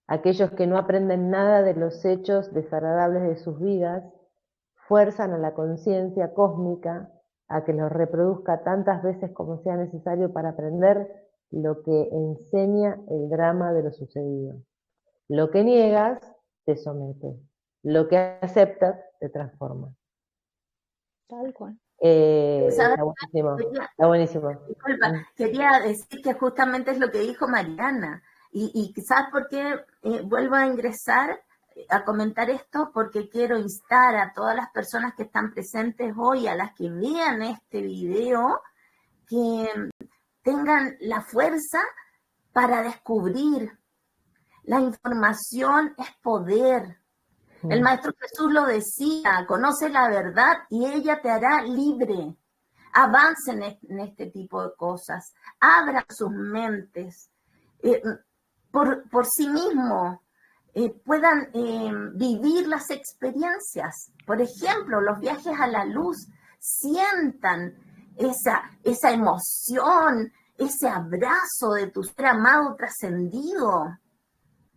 aquellos que no aprenden nada de los hechos desagradables de sus vidas fuerzan a la conciencia cósmica a que los reproduzca tantas veces como sea necesario para aprender lo que enseña el drama de lo sucedido. Lo que niegas te somete, lo que aceptas te transforma. Tal cual. Está buenísimo, está buenísimo. Disculpa, quería decir que justamente es lo que dijo Mariana. Y quizás porque vuelvo a ingresar a comentar esto, porque quiero instar a todas las personas que están presentes hoy, a las que vean este video, que tengan la fuerza para descubrir. La información es poder. El Maestro Jesús lo decía, conoce la verdad y ella te hará libre. Avancen en este tipo de cosas, abran sus mentes, por sí mismos, puedan vivir las experiencias. Por ejemplo, los viajes a la luz, sientan esa emoción, ese abrazo de tu ser amado trascendido.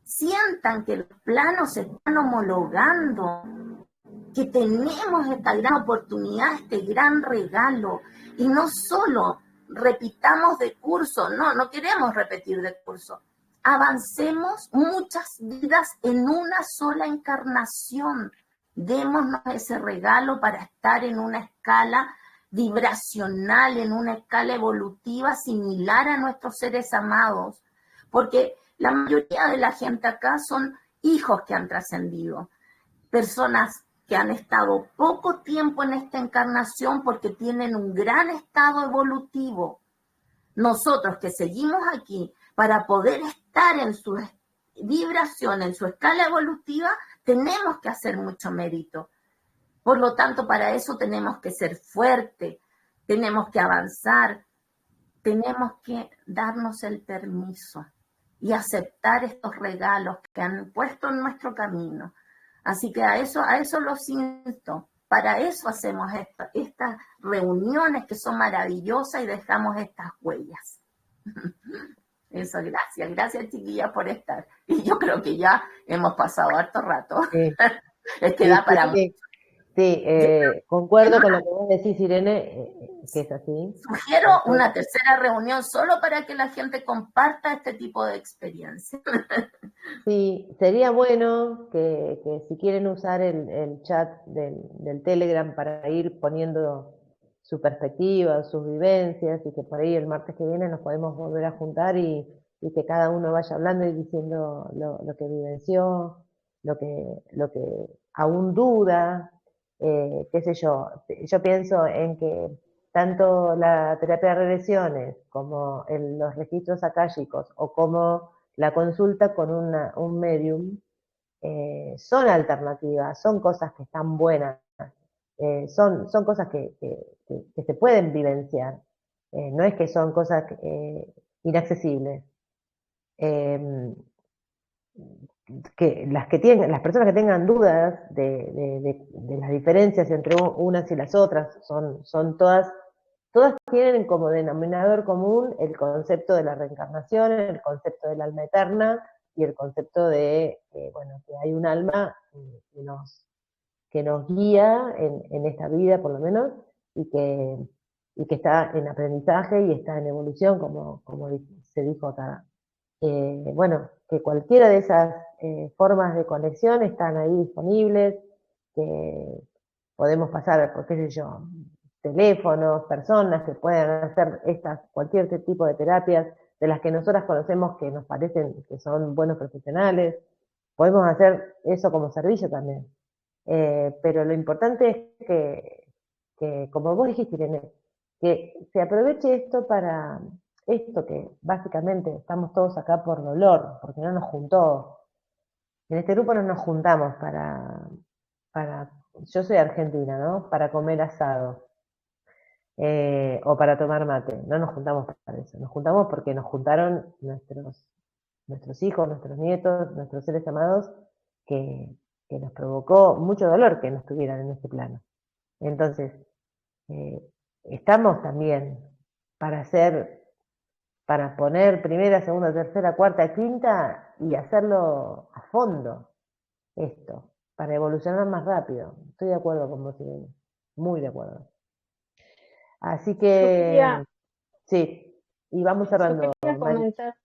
Sientan que los planos se están homologando, que tenemos esta gran oportunidad, este gran regalo. Y no solo repitamos de curso, no queremos repetir de curso. Avancemos muchas vidas en una sola encarnación. Démonos ese regalo para estar en una escala vibracional, en una escala evolutiva similar a nuestros seres amados. Porque la mayoría de la gente acá son hijos que han trascendido, personas que han estado poco tiempo en esta encarnación porque tienen un gran estado evolutivo. Nosotros que seguimos aquí para poder estar en su vibración, en su escala evolutiva, tenemos que hacer mucho mérito. Por lo tanto, para eso tenemos que ser fuertes, tenemos que avanzar, tenemos que darnos el permiso y aceptar estos regalos que han puesto en nuestro camino. Así que a eso los insto. Para eso hacemos estas reuniones que son maravillosas y dejamos estas huellas. Eso, gracias chiquillas por estar. Y yo creo que ya hemos pasado harto rato. Sí. Es que da para mucho. Sí, concuerdo con lo que vos decís, Irene, que es así. Sugiero una tercera reunión solo para que la gente comparta este tipo de experiencias. Sí, sería bueno que si quieren usar el chat del Telegram para ir poniendo su perspectiva, sus vivencias, y que por ahí el martes que viene nos podemos volver a juntar y que cada uno vaya hablando y diciendo lo que vivenció, lo que aún duda, qué sé yo. Yo pienso en que tanto la terapia de regresiones como los registros akáshicos o como la consulta con un medium son alternativas, son cosas que están buenas, son cosas que se pueden vivenciar, no es que son cosas inaccesibles. Las personas que tengan dudas de las diferencias entre unas y las otras, son todas tienen como denominador común el concepto de la reencarnación, el concepto del alma eterna y el concepto de, que hay un alma que nos guía en esta vida por lo menos, y que está en aprendizaje y está en evolución, como se dijo acá. Que cualquiera de esas formas de conexión están ahí disponibles, que podemos pasar por, qué sé yo, teléfonos, personas que puedan hacer cualquier tipo de terapias de las que nosotras conocemos que nos parecen que son buenos profesionales. Podemos hacer eso como servicio también. Pero lo importante es que, como vos dijiste, Irene, que se aproveche esto para esto que básicamente estamos todos acá por dolor, porque no nos juntó. En este grupo no nos juntamos yo soy argentina, ¿no? Para comer asado. O para tomar mate. No nos juntamos para eso. Nos juntamos porque nos juntaron nuestros hijos, nuestros nietos, nuestros seres amados, que nos provocó mucho dolor que no estuvieran en este plano. Entonces, estamos también para poner primera, segunda, tercera, cuarta, quinta y hacerlo a fondo, esto, para evolucionar más rápido. Estoy de acuerdo con vos, Irene. Muy de acuerdo. Así que, sí, y vamos cerrando. Yo quería comentar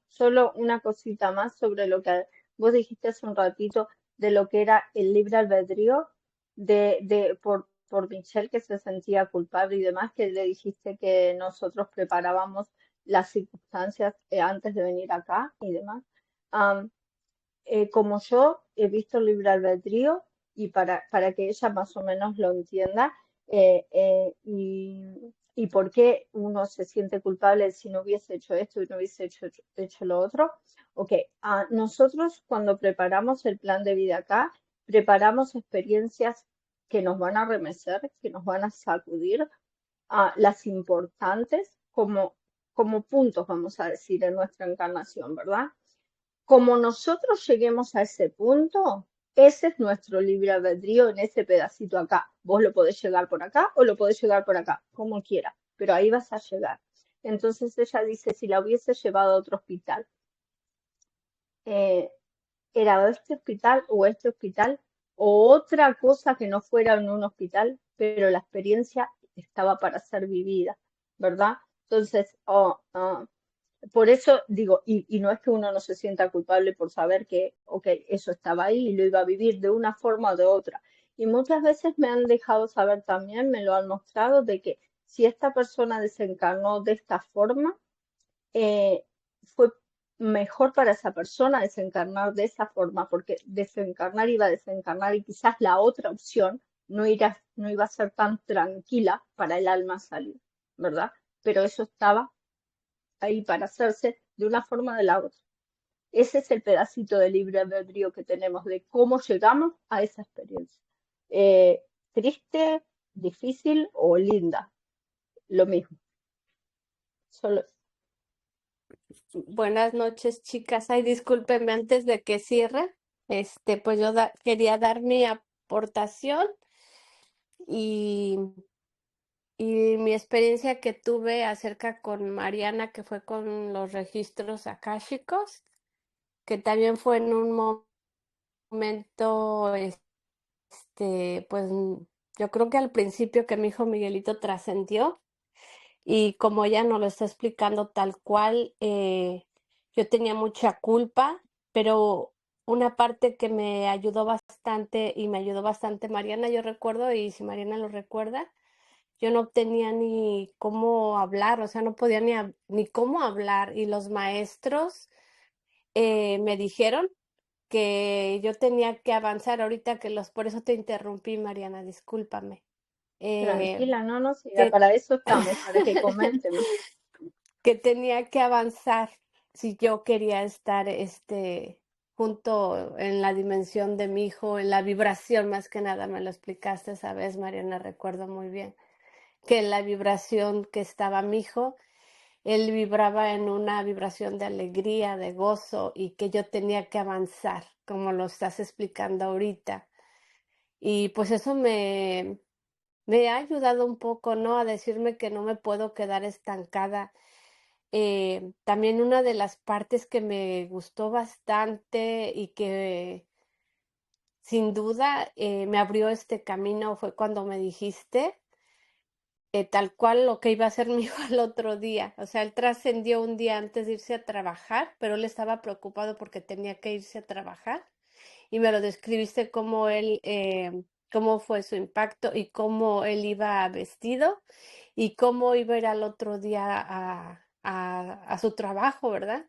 solo una cosita más sobre lo que vos dijiste hace un ratito de lo que era el libre albedrío por Michelle, que se sentía culpable y demás, que le dijiste que nosotros preparábamos las circunstancias antes de venir acá y demás. Como yo he visto el libre albedrío, y para que ella más o menos lo entienda, y por qué uno se siente culpable si no hubiese hecho esto y no hubiese hecho lo otro. Ok, nosotros cuando preparamos el plan de vida acá, preparamos experiencias que nos van a remecer, que nos van a sacudir, las importantes como puntos, vamos a decir, en nuestra encarnación, ¿verdad? Como nosotros lleguemos a ese punto, ese es nuestro libre albedrío en ese pedacito acá. Vos lo podés llegar por acá o lo podés llegar por acá, como quiera, pero ahí vas a llegar. Entonces ella dice, si la hubiese llevado a otro hospital, era este hospital o otra cosa que no fuera en un hospital, pero la experiencia estaba para ser vivida, ¿verdad? Entonces, por eso digo, y no es que uno no se sienta culpable por saber que, ok, eso estaba ahí y lo iba a vivir de una forma o de otra. Y muchas veces me han dejado saber también, me lo han mostrado, de que si esta persona desencarnó de esta forma, fue mejor para esa persona desencarnar de esa forma, porque desencarnar iba a desencarnar y quizás la otra opción no iba a ser tan tranquila para el alma salir, ¿verdad? Pero eso estaba ahí para hacerse de una forma o de la otra. Ese es el pedacito de libre albedrío que tenemos de cómo llegamos a esa experiencia. Triste, difícil o linda, lo mismo. Solo Buenas noches, chicas. Ay, discúlpenme antes de que cierre. Pues yo quería dar mi aportación y, y mi experiencia que tuve acerca con Mariana, que fue con los registros akáshicos, que también fue en un momento, pues yo creo que al principio que mi hijo Miguelito trascendió. Y como ella nos lo está explicando tal cual, yo tenía mucha culpa, pero una parte que me ayudó bastante y me ayudó bastante Mariana, yo recuerdo, y si Mariana lo recuerda, yo no tenía ni cómo hablar, o sea, no podía ni cómo hablar. Y los maestros me dijeron que yo tenía que avanzar ahorita, por eso te interrumpí, Mariana, discúlpame. tranquila, no, sí, Que para eso estamos, para que comenten. que tenía que avanzar si yo quería estar junto en la dimensión de mi hijo, en la vibración más que nada, me lo explicaste esa vez, Mariana, recuerdo muy bien, que en la vibración que estaba mi hijo, él vibraba en una vibración de alegría, de gozo, y que yo tenía que avanzar, como lo estás explicando ahorita. Y pues eso me ha ayudado un poco, ¿no? A decirme que no me puedo quedar estancada. También una de las partes que me gustó bastante y que sin duda me abrió este camino fue cuando me dijiste tal cual lo que iba a hacer mi hijo al otro día. O sea, él trascendió un día antes de irse a trabajar, pero él estaba preocupado porque tenía que irse a trabajar. Y me lo describiste cómo cómo fue su impacto y cómo él iba vestido y cómo iba a ir al otro día a su trabajo, ¿verdad?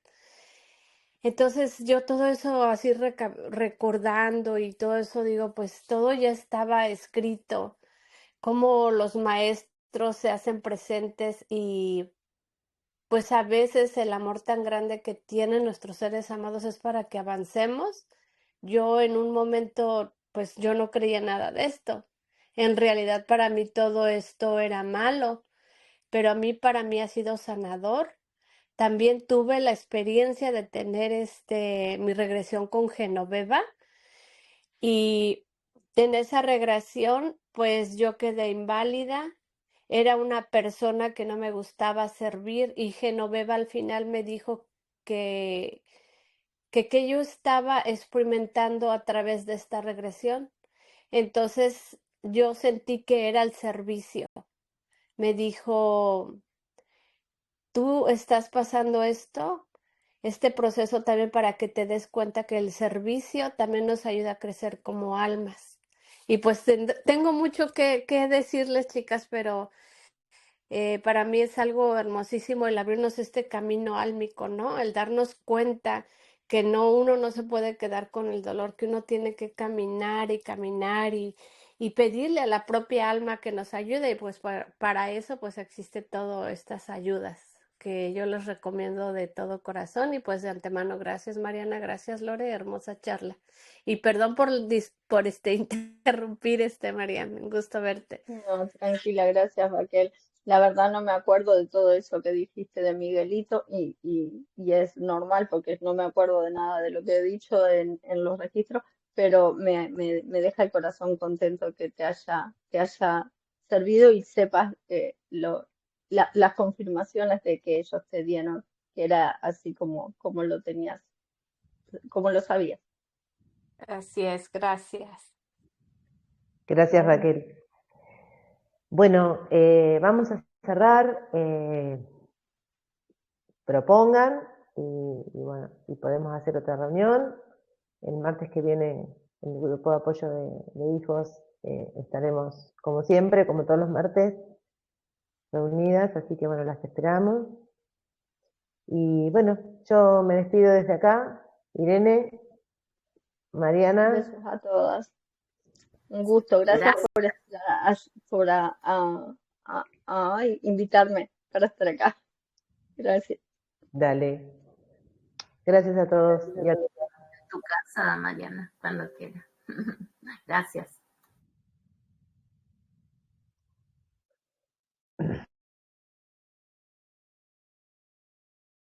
Entonces yo todo eso así recordando y todo eso digo, pues todo ya estaba escrito, cómo los maestros se hacen presentes y pues a veces el amor tan grande que tienen nuestros seres amados es para que avancemos. Yo en un momento, pues yo no creía nada de esto. En realidad para mí todo esto era malo, pero para mí ha sido sanador. También tuve la experiencia de tener mi regresión con Genoveva y en esa regresión, pues yo quedé inválida. Era una persona que no me gustaba servir y Genoveva al final me dijo que, que yo estaba experimentando a través de esta regresión. Entonces yo sentí que era el servicio. Me dijo, tú estás pasando este proceso también para que te des cuenta que el servicio también nos ayuda a crecer como almas. Y pues tengo mucho que decirles, chicas, pero para mí es algo hermosísimo el abrirnos este camino álmico, ¿no? El darnos cuenta que uno no se puede quedar con el dolor, que uno tiene que caminar y caminar y pedirle a la propia alma que nos ayude. Y pues para eso pues existe todas estas ayudas que yo les recomiendo de todo corazón. Y pues de antemano, gracias Mariana, gracias Lore, hermosa charla. Y perdón por interrumpir Mariana, un gusto verte. No, tranquila, gracias Raquel. La verdad no me acuerdo de todo eso que dijiste de Miguelito y es normal porque no me acuerdo de nada de lo que he dicho en los registros, pero me deja el corazón contento que te haya servido y sepas las confirmaciones de que ellos te dieron, que era así como lo tenías, como lo sabías. Así es, gracias. Gracias, Raquel. Bueno, vamos a cerrar. Propongan y bueno, y podemos hacer otra reunión. El martes que viene, en el grupo de apoyo de hijos, estaremos como siempre, como todos los martes, reunidas, así que bueno, las esperamos. Y bueno, yo me despido desde acá. Irene, Mariana. Besos a todas. Un gusto, gracias por invitarme para estar acá. Gracias. Dale. Gracias a todos y a todas. Tu casa, Mariana, cuando quiera. Gracias.